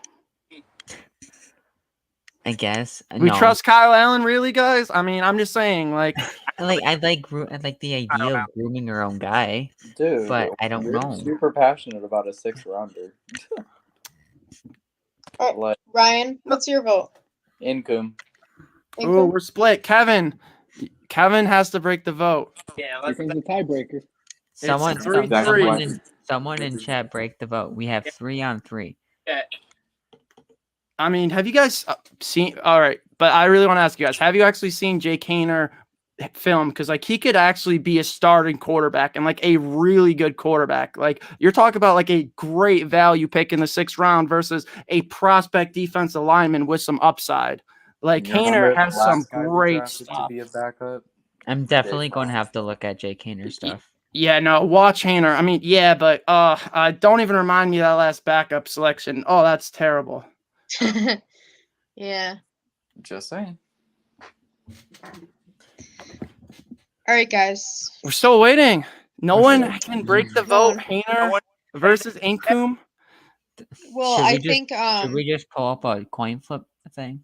I guess we trust Kyle Allen, really, guys. I mean, I'm just saying, like, I like the idea of grooming your own guy, dude. But I don't know. Super passionate about a 6th rounder. Ryan, what's your vote? Incoom. Oh, we're split. Kevin has to break the vote. Yeah, let's the tiebreaker. Someone in chat break the vote. We have 3-on-3. Yeah. I mean, have you guys seen? All right, but I really want to ask you guys: have you actually seen Jake Haener film? Because like he could actually be a starting quarterback and like a really good quarterback. Like you're talking about like a great value pick in the 6th round versus a prospect defensive lineman with some upside. Like Haener has some great stuff. To be a backup. I'm definitely going to have to look at Jake Haener stuff. Yeah, no, watch Haener. I mean, yeah, but don't even remind me of that last backup selection. Oh, that's terrible. Yeah. Just saying. All right, guys. We're still waiting. No one can break the vote. Haener versus Incoom. Well, should we just pull up a coin flip thing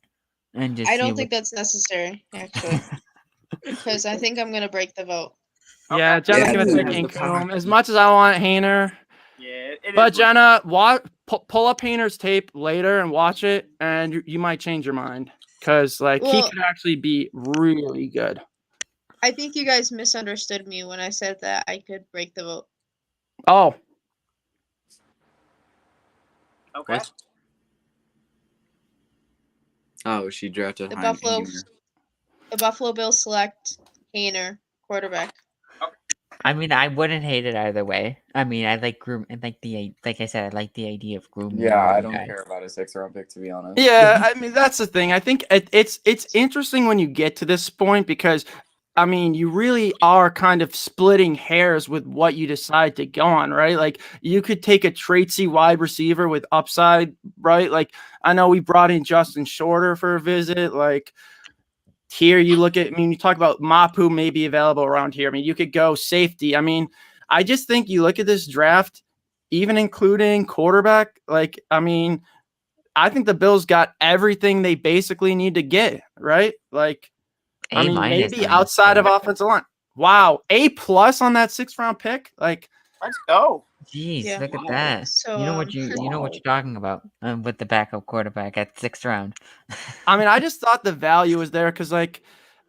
and just? I don't think that's necessary, actually, because I think I'm gonna break the vote. Yeah, Jenna's gonna take Incoom. As much as I want Haener. Yeah, but Jenna, pull up Hayner's tape later and watch it, and you might change your mind because like he Well- could actually be really good. I think you guys misunderstood me when I said that I could break the vote. Oh, Okay. What? Oh, she drafted The Hein Buffalo, Hamer. the Buffalo Bills select Hayner, quarterback. I mean, I wouldn't hate it either way. I mean, I like groom and like I said, I like the idea of grooming. Yeah, I the don't guy. care about a 6th-round pick, to be honest. yeah. I mean, that's the thing. I think it's interesting when you get to this point because, I mean, you really are kind of splitting hairs with what you decide to go on, right? Like you could take a traitsy wide receiver with upside, right? Like I know we brought in Justin Shorter for a visit. Like here you look at, I mean, you talk about Mapu may be available around here. I mean, you could go safety. I mean, I just think you look at this draft, even including quarterback, like, I mean, I think the Bills got everything they basically need to get, right? Like, I mean, A-minus maybe on that outside of score. offensive line. Wow, A+ on that 6th-round pick. Like, Let's go. Jeez, Yeah. look at Wow. that. So, you know what you're Wow. talking about with the backup quarterback at 6th round. I mean, I just thought the value was there because, like,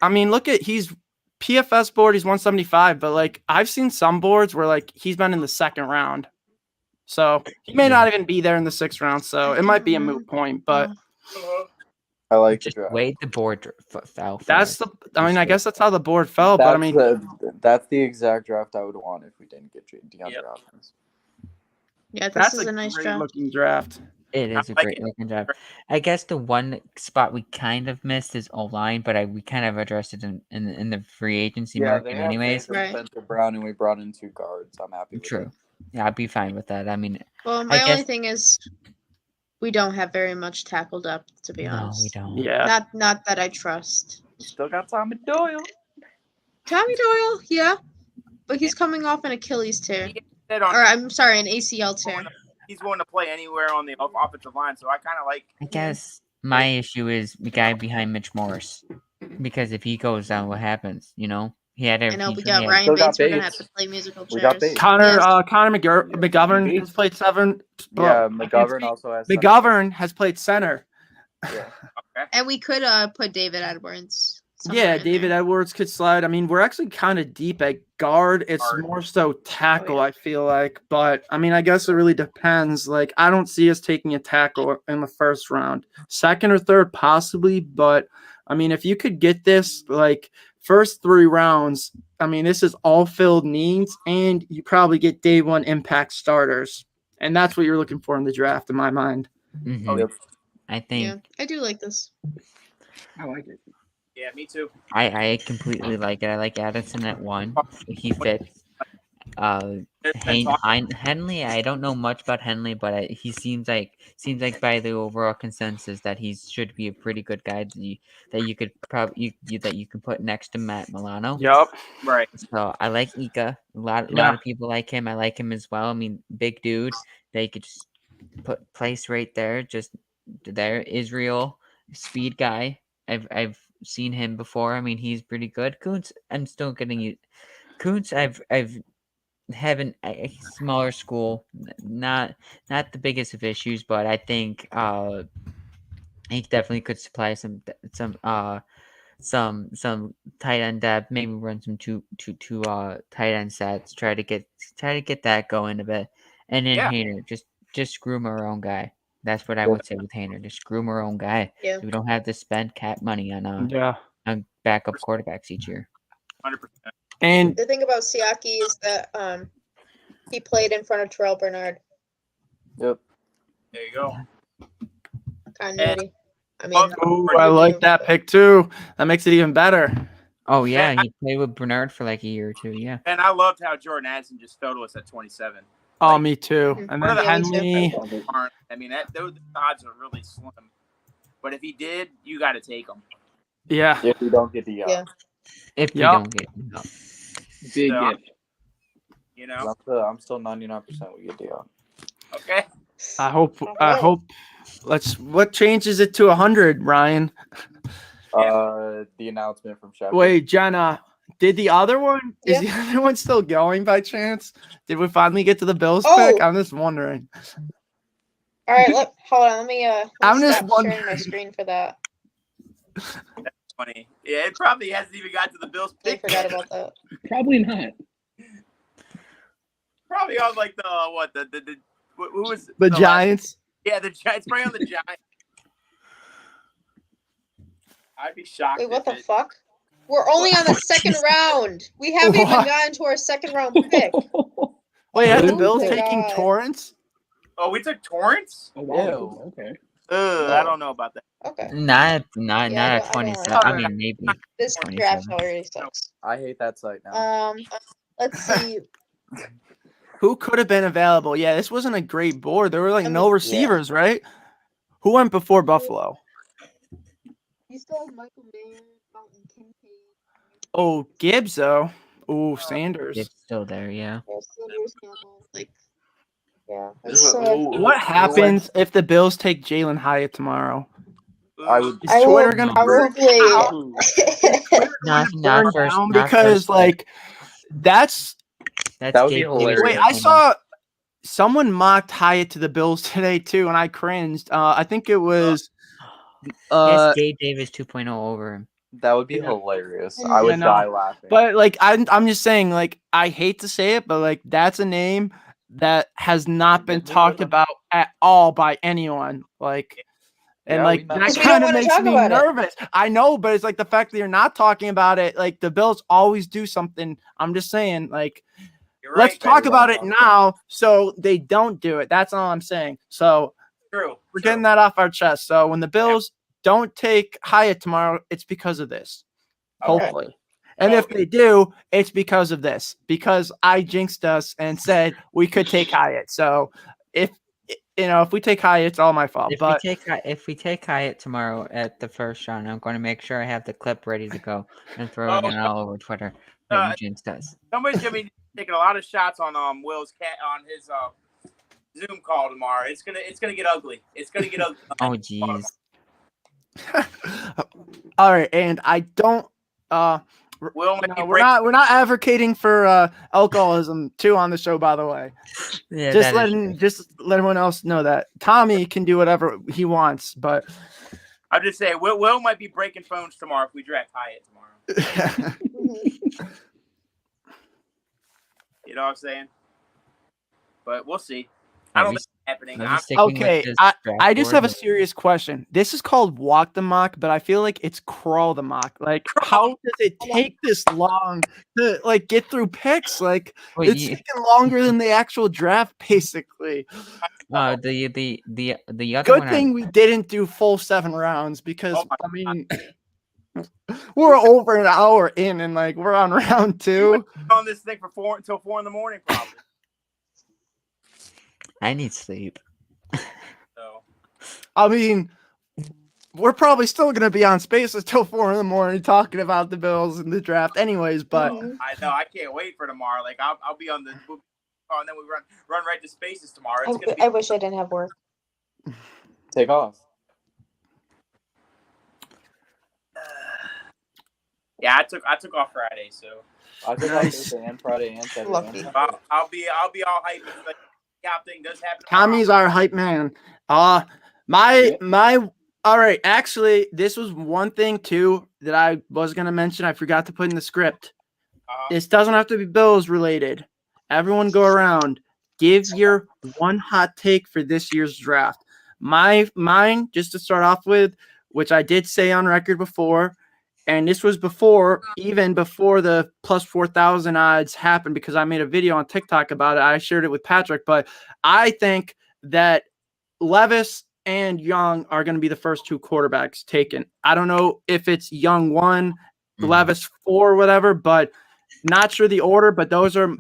I mean, look at he's PFS board, he's 175, but like I've seen some boards where like he's been in the 2nd round, so he may not even be there in the 6th round. So it might be a moot point, but I like the Just draft. wait the board fell. For that's us. the. I mean, I guess that's how the board fell. That's But I mean, that's the exact draft I would want if we didn't get DeAndre Yep. Hopkins. yeah, this that's is a nice great draft. looking draft. It is a like great it. looking job. I guess the one spot we kind of missed is O-line, but we kind of addressed it in the free agency Yeah, market they have anyways. Jacob Right. Spencer Brown, and we brought in 2 guards. I'm happy with True. it. Yeah, I'd be fine with that. I mean, Well, my guess- only thing is we don't have very much tackle depth, to be no, honest. we don't. Yeah, Not that I trust. Still got Tommy Doyle. Tommy Doyle, yeah, but he's coming off an Achilles tear, Said on- or I'm sorry, an ACL tear. He's willing to play anywhere on the offensive line, so I kind of like. I guess my issue is the guy behind Mitch Morris, because if he goes down, what happens? You know, he had I everything. know we got he had- Ryan Still got Bates. We're gonna have Bates. to play musical chairs. We got Bates. Connor Yes. Connor McGovern has played 7. Yeah, well, McGovern also has. McGovern has played center. Yeah. And we could put David Edwards. Yeah, David Edwards could slide. I mean, we're actually kind of deep at guard. It's Guard. more so tackle, yeah. I feel like. But I mean, I guess it really depends. Like, I don't see us taking a tackle in the 1st round, 2nd or 3rd, possibly. But I mean, if you could get this like first 3 rounds, I mean, this is all filled needs, and you probably get day 1 impact starters, and that's what you're looking for in the draft, in my mind. Mhm. Oh, Yep. I think Yeah, I do like this. I like it. Yeah, me too. I completely like it. I like Addison at 1. He fits. Henley, I don't know much about Henley, but he seems like by the overall consensus that he should be a pretty good guy that you could probably that you can put next to Matt Milano. Yep. Right. So I like Ika. A lot Yeah. of people like him. I like him as well. I mean, big dude. They could just put place right there. Just there, Israel, speed guy. I've seen him before. I mean, he's pretty good. Kuntz, I'm still getting you. Kuntz, I've having a smaller school, not the biggest of issues, but I think he definitely could supply some tight end depth. Maybe run some two tight end sets. Try to get that going a bit. And then Yeah. Hayner, just groom our own guy. That's what I would say with Hayner. Just groom our own guy. Yeah. We don't have to spend cap money on Yeah. backup quarterbacks each year. 100%. And The thing about Siaki is that he played in front of Terrell Bernard. Yep. There you go. Continuity. I mean, ooh, I like that pick too. That makes it even better. Oh yeah, Yeah, he played with Bernard for like a year or two. Yeah. And I loved how Jordan Addison just fell to us at 27. Oh, Like, me too. Mhm. And What then are the- Henley. I mean, those odds are really slim. But if he did, you got to take him. Yeah. If we don't get the Yeah. If we Yup. don't get no. Big So- if. You know? I'm still 99% we get the Okay. I hope. I Alright. hope. What changes it to 100, Ryan? The announcement from Shepard. Wait, Jenna. Did the other one? Is Yeah. the other one still going by chance? Did we finally get to the Bills Oh. pick? I'm just wondering. All right, hold on. Let me I'm just stop sharing my wondering. screen for that. Funny. Yeah, it probably hasn't even got to the Bills I pick. forgot yet. about that. Probably not. Probably on like the who was The the last- Giants. Yeah, the Giants. Probably on the Giants. I'd be shocked. Wait, what if the it- fuck? We're only on the second round. We haven't even What? gotten to our second round pick. Wait, are the Oh Bills my taking God. Torrance? Oh, we took Torrance. Oh wow. Ew. Okay. I don't know about that. Okay. Not Yeah, I at don't like 27. that. I mean, maybe. This 27. draft already sucks. I hate that site now. Let's see. Who could have been available? Yeah, this wasn't a great board. There were like no receivers, right? Who went before Buffalo? You still have Michael Mayer, Fountain Kincaid, Oh, Gibbs though. Oh, Sanders. It's still there, yeah. Sanders, Campbell. Like, yeah. What happens if the Bills take Jalen Hyatt tomorrow? I would. Is Twitter gonna burn down? Not Burn first. down? Not Because first, like that's that's That would be Gabe Davis hilarious. wait. right I now. saw someone mocked Hyatt to the Bills today too, and I cringed. I think it was Yes, Gabe Davis 2.0 over him. That would be Yeah. hilarious. Yeah, I would no. die laughing. But like I'm just saying, like I hate to say it, but like that's a name that has not been talked about at all by anyone. Like, and Yeah, like we know. that Because we kind don't of wanna makes talk me about it. nervous. I know, but it's like the fact that you're not talking about it. Like the Bills always do something. I'm just saying, like You're let's right, talk man. about it now, so they don't do it. That's all I'm saying. So True. we're getting that off our chest. So when the Bills don't take Hyatt tomorrow, it's because of this. Okay. Hopefully. And if they do, it's because of this. Because I jinxed us and said we could take Hyatt. So if we take Hyatt, it's all my fault. But If we take Hyatt tomorrow at the first round, I'm going to make sure I have the clip ready to go and throw it all over Twitter that you jinxed us. Somebody's gonna be taking a lot of shots on Will's cat on his Zoom call tomorrow. It's gonna get ugly. It's gonna get ugly. Oh jeez. all right, and I don't Will might be we're not advocating for alcoholism too on the show, by the way. Yeah, just that is let everyone else know that Tommy can do whatever he wants, but I'm just saying Will might be breaking phones tomorrow if we draft Hyatt tomorrow. You know what I'm saying? But we'll see. I don't think it's happening. okay. I just have a serious question. This is called Walk the Mock, but I feel like it's Crawl the Mock. Like, how does it take this long to like get through picks? Like, it's taking longer than the actual draft, basically. the other Good one thing we didn't do full 7 rounds because I mean, we're over an hour in and like we're on round 2. On this thing until 4 in the morning, probably. I need sleep. So I mean, we're probably still gonna be on space until 4 in the morning talking about the Bills and the draft, anyways. But I know I can't wait for tomorrow. Like I'll be on the and then we run right to Spaces tomorrow. It's gonna be. I wish I didn't have work. Take off. Yeah, I took off Friday, so I took off Thursday and Friday and Saturday. Lucky. And I'll be all hyped. If, like, yeah, thing does happen. Tommy's our hype man. My all right. Actually, this was one thing too that I was gonna mention. I forgot to put in the script. This doesn't have to be Bills related. Everyone go around. Give your one hot take for this year's draft. Mine, just to start off with, which I did say on record before, and this was even before the plus 4,000 odds happened because I made a video on TikTok about it. I shared it with Patrick, but I think that Levis and Young are going to be the first 2 quarterbacks taken. I don't know if it's Young 1, Levis 4, whatever, but not sure the order, but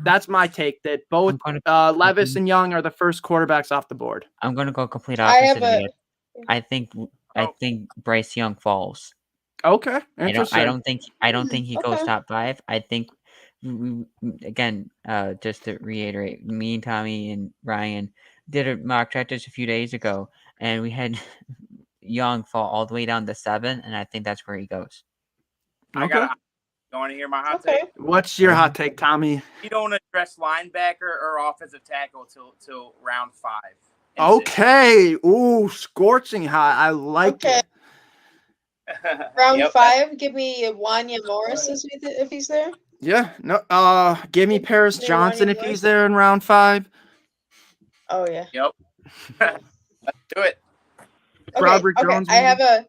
that's my take that both Levis and Young are the first quarterbacks off the board. I'm going to go complete I opposite have of you. I think Bryce Young falls. Okay. I don't think he goes Okay. top 5. I think again, just to reiterate, me and Tommy and Ryan did a mock draft just a few days ago, and we had Young fall all the way down to 7, and I think that's where he goes. Okay. You want to hear my hot Okay. take? What's your hot take, Tommy? You don't address linebacker or offensive tackle till round 5. Okay. Ooh, scorching hot. I like Okay. it. Round Yep. 5, give me Wanya Morris if he's there. Yeah. No. Give me Paris Give me Johnson Wanya if Morris. he's there in round 5. Oh yeah. Yep. Let's do it. Okay. Robert Okay. Jones. I have a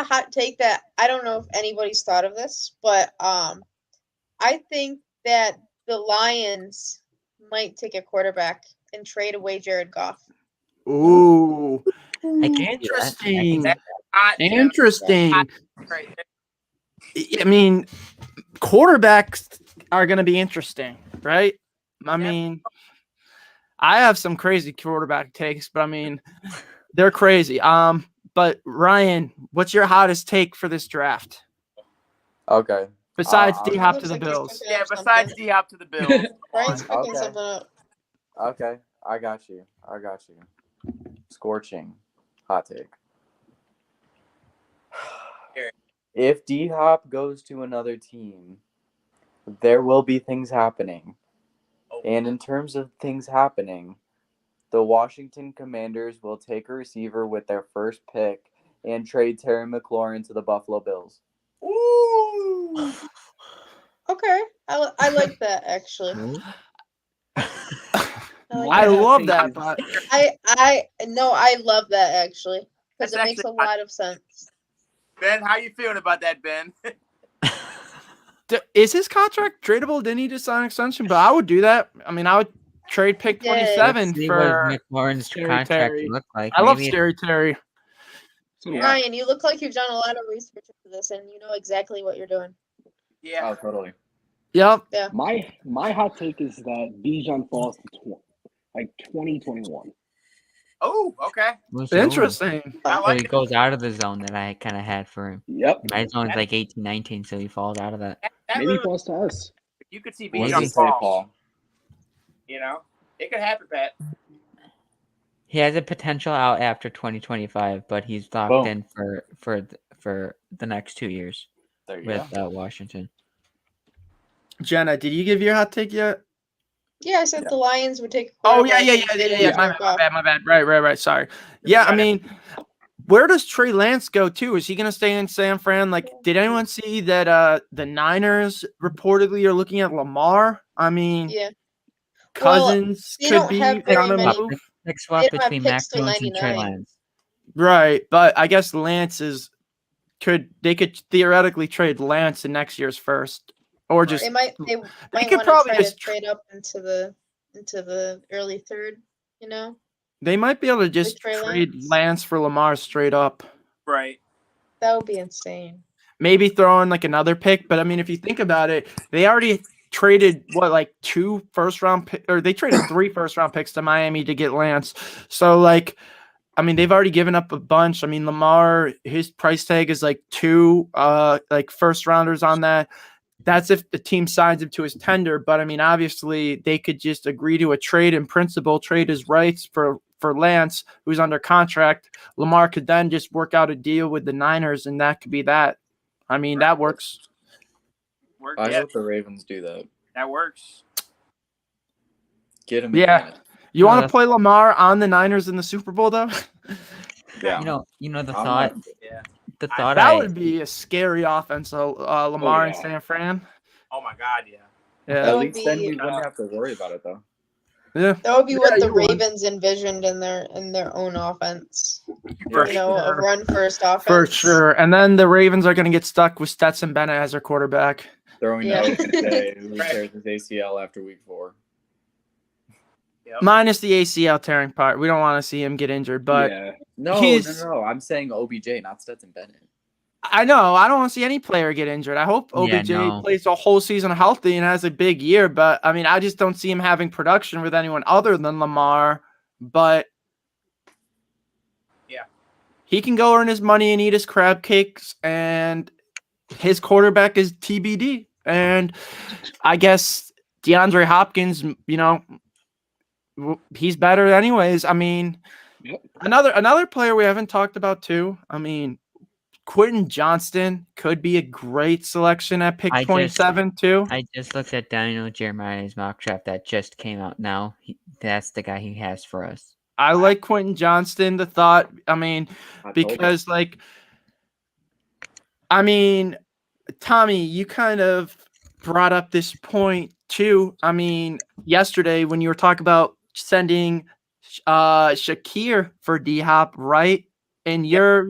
hot take that I don't know if anybody's thought of this, but I think that the Lions might take a quarterback and trade away Jared Goff. Ooh. I can see that. I can Interesting. see Hot, yeah, Interesting. right there. I mean, quarterbacks are going to be interesting, right? I mean, I have some crazy quarterback takes, but I mean, they're crazy. But Ryan, what's your hottest take for this draft Okay. besides I'm D gonna- Hop Looks to the like he's Bills? cooking Yeah, up besides something. D Hop to the Bills. Brian's cooking Okay. something up. Okay, I got you. Scorching hot take. Here. If D Hop goes to another team, there will be things happening. Oh. And in terms of things happening, the Washington Commanders will take a receiver with their first pick and trade Terry McLaurin to the Buffalo Bills. Ooh. Okay, I like that actually. I love that, but I love that actually because That's it makes a actually- lot of sense. Ben, how you feeling about that, Ben? is his contract tradable? Didn't he just sign an extension? But I would do that. I mean, I would trade pick Yeah. 27 Let's see for. what McLaurin's Scary contract Terry. look like. I love Maybe Scary Terry. So yeah. Ryan, you look like you've done a lot of research into this and you know exactly what you're doing. Yeah. Oh, totally. Yep. My hot take is that Bijan falls to 2021. Oh, okay. So Interesting. I So like he it. goes out of the zone that I kind of had for him. Yep. My zone is like 18, 19, so he falls out of that. That Maybe really- he falls to us. you could see What Bijan did you say, fall. Paul? You know, it could happen, Pat. He has a potential out after 2025, but he's locked Boom. in for the next 2 years There you with go. Washington. Jenna, did you give your hot take yet? Yeah, I said the Lions would take. a Oh yeah. quarterback and trade away My Jared Goff. bad. Right. Sorry. Yeah, I mean, where does Trey Lance go to? Is he gonna stay in San Fran? Like, did anyone see that the Niners reportedly are looking at Lamar? I mean, Yeah, Cousins they could don't be have very on a many- move. Pick swap They don't have between picks Mac till Jones and Trey 99. Lance. Right, but I guess Lance could theoretically trade Lance in next year's first, or just They might could want to probably try just to trade up into the early third. You know, they might be able to just Trey trade Lance? Lance for Lamar straight up. Right. that would be insane. Maybe throw in like another pick, but I mean, if you think about it, they already traded like 2 first-round or they traded 3 first-round picks to Miami to get Lance. So like, I mean, they've already given up a bunch. I mean, Lamar, his price tag is like 2 like first rounders on that. That's if the team signs him to his tender. But I mean, obviously, they could just agree to a trade in principle, trade his rights for Lance, who's under contract. Lamar could then just work out a deal with the Niners, and that could be that. I mean, that works. I Yeah, hope the Ravens do that. that works. Get him. Yeah. You No, want to that's- play Lamar on the Niners in the Super Bowl, though? Yeah. You know the I'm thought. not- Yeah. The thought That I would be a scary offense, Lamar and yeah. San Fran. Oh my God, yeah. That Yeah. would At least then be- we wouldn't have to worry about it though. Yeah. That would be Yeah, what the you would. Ravens envisioned in their own offense. For You know, a sure. run first offense. For sure. And then the Ravens are going to get stuck with Stetson Bennett as their quarterback. Throwing Yeah. out today who Right. tears his ACL after week 4. Yep. Minus the ACL tearing part. We don't want to see him get injured, but yeah. No, He's- no. I'm saying OBJ, not Stetson Bennett. I know I don't want to see any player get injured. I hope Yeah, OBJ no. plays the whole season healthy and has a big year, but I mean, I just don't see him having production with anyone other than Lamar. But Yeah. he can go earn his money and eat his crab cakes, and his quarterback is TBD. And I guess DeAndre Hopkins, he's better anyways. I mean, Yep. another player we haven't talked about too. I mean, Quentin Johnston could be a great selection at pick I just- 27 too. I just looked at Daniel Jeremiah's mock draft that just came out now. That's the guy he has for us. I like Quentin Johnston. The thought, I mean, I told you. because like, I mean, Tommy, you kind of brought up this point too. I mean, yesterday when you were talking about sending Shakir for D Hop, right? In your,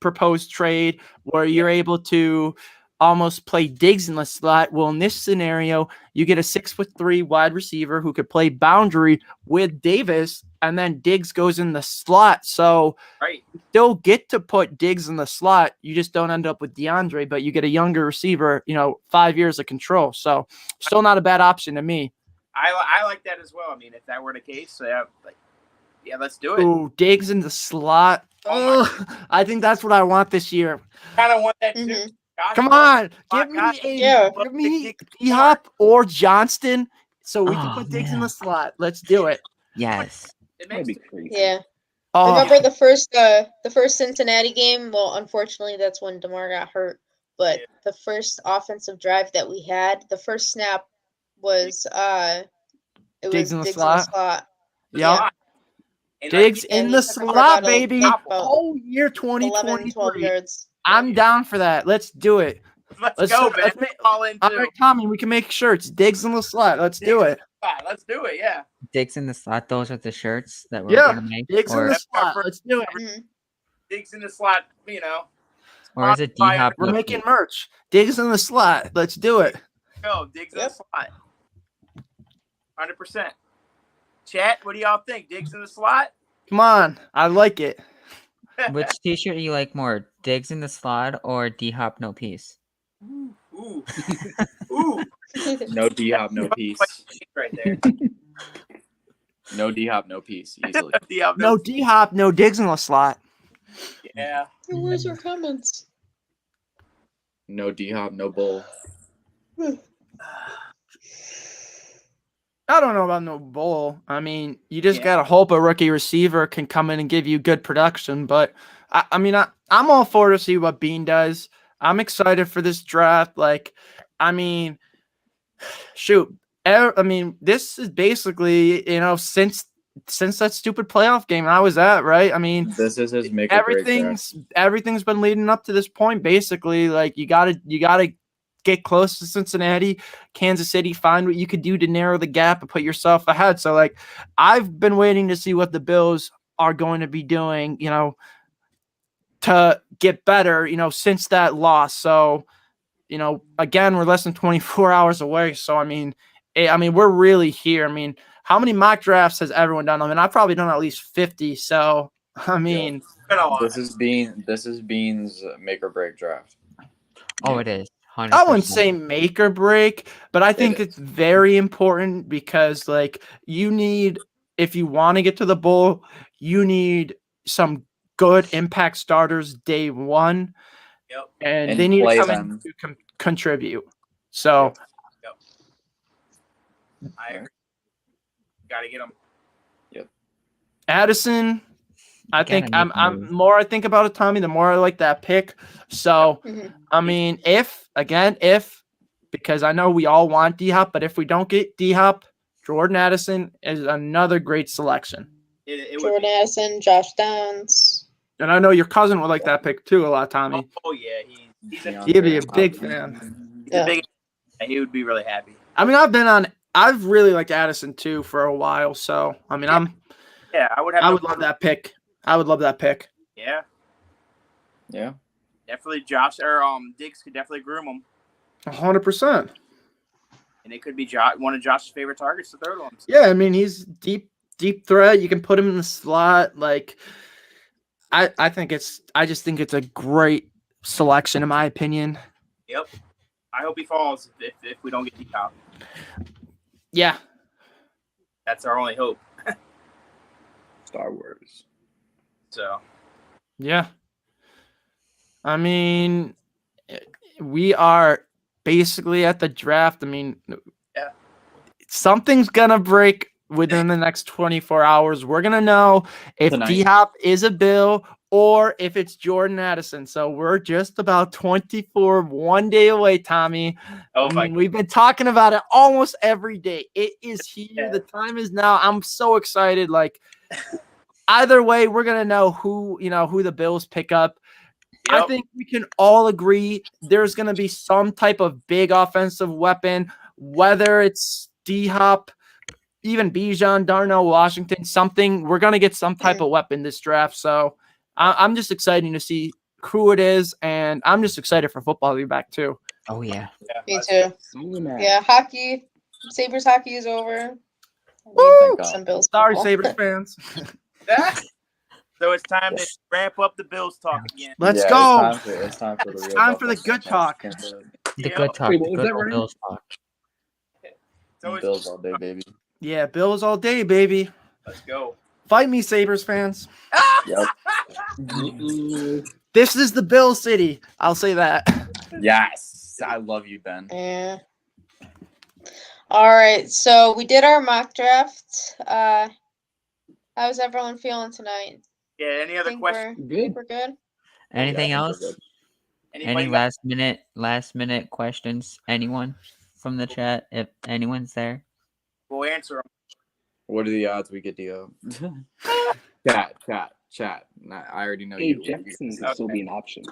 proposed trade where you're able to almost play Diggs in the slot. Well, in this scenario, you get a 6'3" wide receiver who could play boundary with Davis, and then Diggs goes in the slot. So Right. you still get to put Diggs in the slot. You just don't end up with DeAndre, but you get a younger receiver, 5 years of control. So still not a bad option to me. I like that as well. I mean, if that were the case, yeah, let's do it. Ooh, Diggs in the slot. Oh, I think that's what I want this year. Kind of want that too. Mhm. Josh Come Allen, on, give God, me Yeah. give me D-Hop or Johnston so we can Oh, put Diggs in man. the slot. Let's do it. Yes. It That'd makes be crazy. Yeah. Oh, Remember the first Cincinnati game? Well, unfortunately, that's when DeMar got hurt. But Yeah. the first offensive drive that we had, the first snap was Diggs in the Diggs slot? the yeah. slot. And Diggs like, in and the he took him for slot, about baby. about Whole year 11, 12 2023. yards. I'm down for that. Let's do it. let's go, do- man. let's make- All in All too. right, Tommy, we can make shirts. Diggs in the slot. Let's do it. Let's do it. Yeah. Diggs in the slot. Those are the shirts that we're Yeah, gonna make. Diggs in Or, the slot. Let's do it. Mhm. Diggs in the slot. or is it D Hop? We're making merch. Diggs in the slot. Let's do it. Go. Diggs in Yep. the slot. 100%. Chat, what do y'all think? Diggs in the slot? Come on. I like it. Which T-shirt do you like more? Diggs in the slot or D Hop no piece? Ooh. Ooh. No D Hop, no piece. Right there. No D Hop, no piece. Easily. No D-Hop, no Diggs in the slot. Yeah. Where's your comments? No D Hop, no bull. I don't know about no bowl. I mean, you just Yeah. gotta hope a rookie receiver can come in and give you good production. But I'm all for to see what Bean does. I'm excited for this draft. Like, I mean, shoot. I mean, this is basically since that stupid playoff game I was at, right? I mean, This is his make or break draft. everything's been leading up to this point. Basically, like you gotta get close to Cincinnati, Kansas City, find what you could do to narrow the gap and put yourself ahead. So like I've been waiting to see what the Bills are going to be doing, to get better, since that loss. So, again, we're less than 24 hours away. So I mean, we're really here. I mean, how many mock drafts has everyone done? I mean, I've probably done at least 50. So I mean, It's been a lot. This is Bean's make or break draft. Oh, it is. 100%. I wouldn't say make or break, but I think is. it's very important because, like, if you want to get to the bowl, you need some good impact starters day one, Yep. and And they need to play come them. in to contribute. So, I agree. Gotta get them. Addison, I Gotta think make I'm a move. more I think about it, Tommy, the more I like that pick. So, Mhm. I mean, if because I know we all want D-Hop, but if we don't get D-Hop, Jordan Addison is another great selection. It would Jordan be. Addison, Josh Downs. And I know your cousin would like that pick too a lot, Tommy. Oh yeah, he's a He'd be a DeAndre big Hopkins. fan. He's a big. He would be really happy. I mean, I've really liked Addison too for a while. So, I mean, Yeah, I would have. I no would love that pick. I would love that pick. Yeah, Yeah. definitely. Josh or Diggs could definitely groom him, 100%. and it could be one of Josh's favorite targets to throw to him. Yeah, I mean, he's deep threat. You can put him in the slot. Like, I just think it's a great selection in my opinion. Yep. I hope he falls if we don't get D-Hop. Yeah. That's our only hope. Star Wars. So Yeah. I mean, we are basically at the draft. I mean, Yeah. something's gonna break within the next 24 hours. We're going to know if Tonight. D-Hop is a Bill or if it's Jordan Addison. So we're just about 1 day away, Tommy. Oh my We've been talking about it almost every day. It is here. Yeah. The time is now. I'm so excited. Like, either way, we're going to know who the Bills pick up. I Yep. think we can all agree there's going to be some type of big offensive weapon, whether it's D-Hop, even Bijan, Darnell Washington, something. We're going to get some type of weapon this draft. So I'm just excited to see who it is, and I'm just excited for football to be back too. Oh yeah. Me too. So mad. Yeah, hockey. Sabres hockey is over. Woo! Thank God. Some Bills. Sorry, people. Sabres fans. So it's time to ramp up the Bills talk again. Let's Yeah, go. It's time for the It's real time for the Buffalo good Bills. talk. The Yeah. good talk. Wait, The what was good that, old Ryan? Bills talk. So it's, Bills all day, baby. Yeah, Bills all day, baby. let's go. Fight me, Sabres fans. Yep. This is the Bill City. I'll say that. Yes. I love you, Ben. Yeah. All right. So we did our mock draft. How's everyone feeling tonight? Yeah. Any other Think questions? Good. We're good. Anything Yeah, else? we're good. Anybody Any got- last minute questions? Anyone from the chat? If anyone's there. We'll answer them. What are the odds we get Dio? Chat. Nah, I already know Hey, you. Jefferson could still be an option.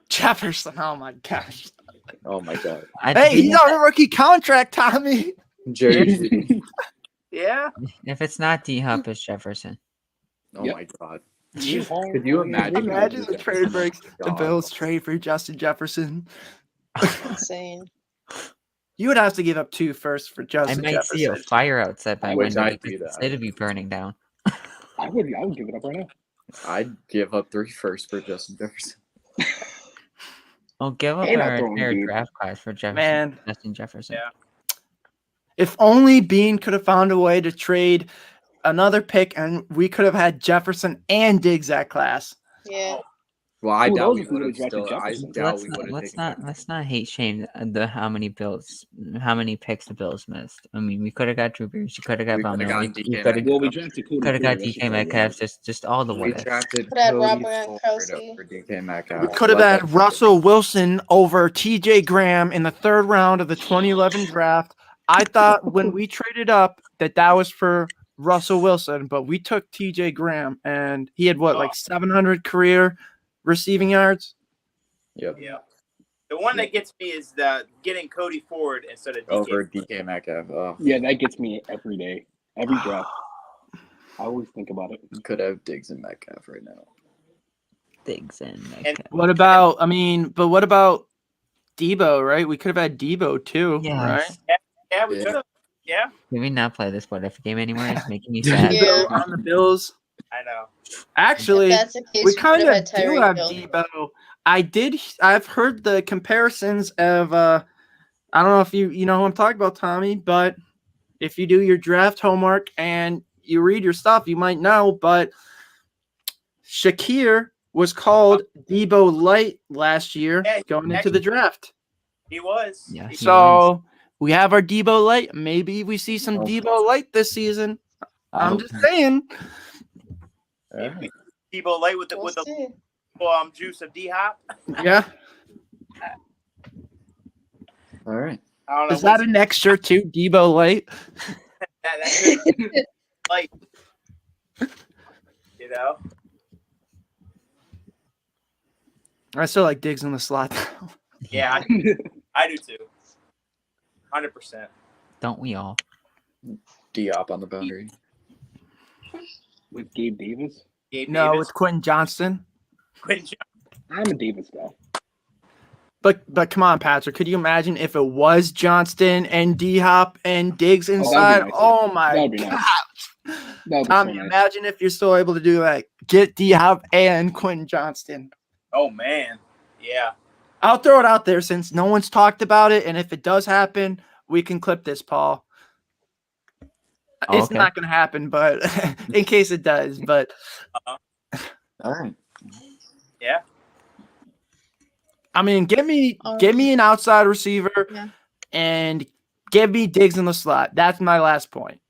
Jefferson. Oh my gosh. Oh my God. Hey, he's on a rookie contract, Tommy. Jerry. Yeah. If it's not D-Hop, it's Jefferson. Oh Yep. my God. Yeah. Could you imagine? Imagine the trade breaks. The God. Bills trade for Justin Jefferson. Insane. You would have to give up 2 firsts for I Justin might Jefferson. see a fire outside my Which window I'd because do the that. city be burning down. I would give it up right now. I'd give up 3 firsts for Justin Jefferson. I'll give up And I'll our throw him entire deep. draft class for Jefferson. Man. Justin Jefferson. Yeah. If only Bean could have found a way to trade another pick and we could have had Jefferson and Diggs that class. Yeah. Well, I Who doubt knows we if we would have would've drafted still. I Jefferson. doubt we would have taken. Let's not hate shame how many picks the Bills missed. I mean, we could have got Drew Brees, you could have got We Von coulda Miller, gotten we DK could have Well, we drafted Cody. got Ford, DK Metcalf, just all the We what ifs. drafted Could have Cody Robert and Ford Kelsey. over DK Metcalf. We could have Let had that- Russell Wilson over TJ Graham in the 3rd round of the 2011 draft. I thought when we traded up that was for Russell Wilson, but we took TJ Graham and he had like 700 career receiving yards. Yep. Yeah. The one that gets me is the getting Cody Ford instead of DK. Over DK Metcalf. Oh, Yeah, that gets me every day, every draft. I always think about it. could have Diggs and Metcalf right now. Diggs and Metcalf. What about Debo, right? We could have had Debo too, right? Yes. Yeah, we Yeah. could have. Yeah, Can we not play this what if game anymore? It's making me sad. Yeah. Debo on the Bills. I know. Actually, If that's the case, we could kind have of had do Tyreek have Hill. Debo. I've heard the comparisons of I don't know if you know who I'm talking about, Tommy, but if you do your draft homework and you read your stuff, you might know, but Shakir was called Debo Light last year Yeah, going into the draft. He was. Yeah. He So we have our Debo Light. Maybe we see some Oh. Debo Light this season. I'm Oh. just saying. All right. Debo Light with the We'll see. juice of D Hop. Yeah. All right. I don't know. Is that an extra too, Debo Light? that like you know? I still like Diggs in the slot. Yeah, I do too. 100%. Don't we all? Diop on the boundary. With Gabe Davis, Gabe No, Davis, it's Quentin Johnston. Quentin I'm a Davis guy. But come on, Patrick. Could you imagine if it was Johnston and D Hop and Diggs inside? nice. Oh my That'd be god. nice. That would be Tommy, so nice. imagine if you're still able to do that. Get D Hop and Quentin Johnston. Oh man. Yeah. I'll throw it out there since no one's talked about it, and if it does happen, we can clip this, Paul. Oh, It's okay. not going to happen, but in case it does. But All right. Yeah. I mean, give me an outside receiver, Yeah. and give me Diggs in the slot. That's my last point.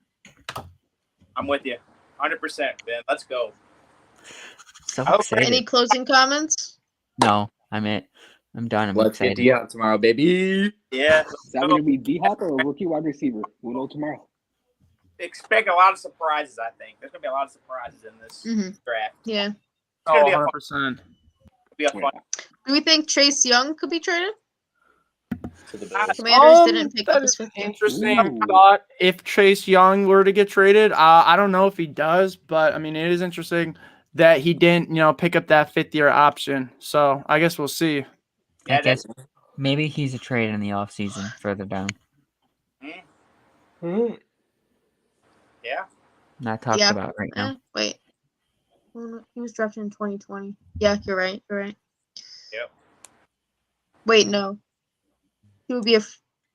I'm with you, 100%, Ben. Let's go. So I hope- excited. Any closing comments? No, I'm it. I'm done. I'm Let's get excited. D-Hop tomorrow, baby. Yeah, Is that going to be D-Hop or a rookie wide receiver? We'll know tomorrow. expect a lot of surprises. I think there's gonna be a lot of surprises in this Mhm. draft. Yeah. It's gonna Oh, be a 100%. be a fun. Do we think Chase Young could be traded? To the Bills. Commanders didn't pick that up his is fifth year. interesting Ooh. thought. If Chase Young were to get traded, I don't know if he does, but I mean, it is interesting that he didn't, pick up that 5th-year option. So I guess we'll see. I Yeah, guess maybe he's a trade in the offseason further down. Yeah. Not talked Yeah. about right now. Wait. Oh, no, he was drafted in 2020. Yeah, you're right. You're right. Yep. Wait, no. He would be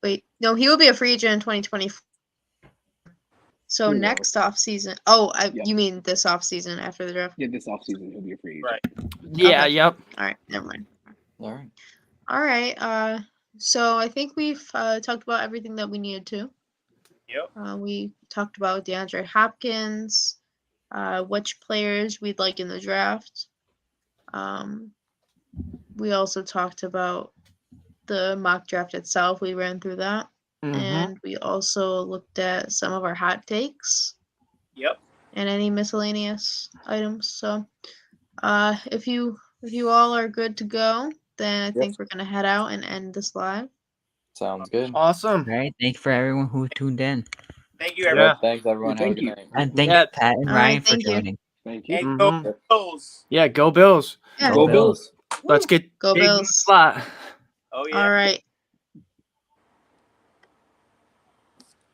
he will be a free agent in 2020. So Who next off season. Oh, Yep. you mean this off season after the draft? Yeah, this offseason he'll be a free agent. Right. Yeah, Okay. yep. All right, never mind. All right. All right. So I think we've talked about everything that we needed to. Yep. We talked about DeAndre Hopkins, which players we'd like in the draft. We also talked about the mock draft itself. We ran through that. Mhm. And we also looked at some of our hot takes Yep. and any miscellaneous items. So if you all are good to go, then I think we're gonna head out and end this live. Sounds good. Awesome. All right. Thank you for everyone who tuned in. Thank you, Yeah. everyone. Thanks, everyone. Have a Thank good you. night. And thank Yeah. you, Pat and All right, Ryan, for thank you. joining. Thank you. And Mhm. go Bills. Yeah, go Bills. Go Go Bills. Bills. Let's get Go big in the Bills. slot. Oh yeah. All right.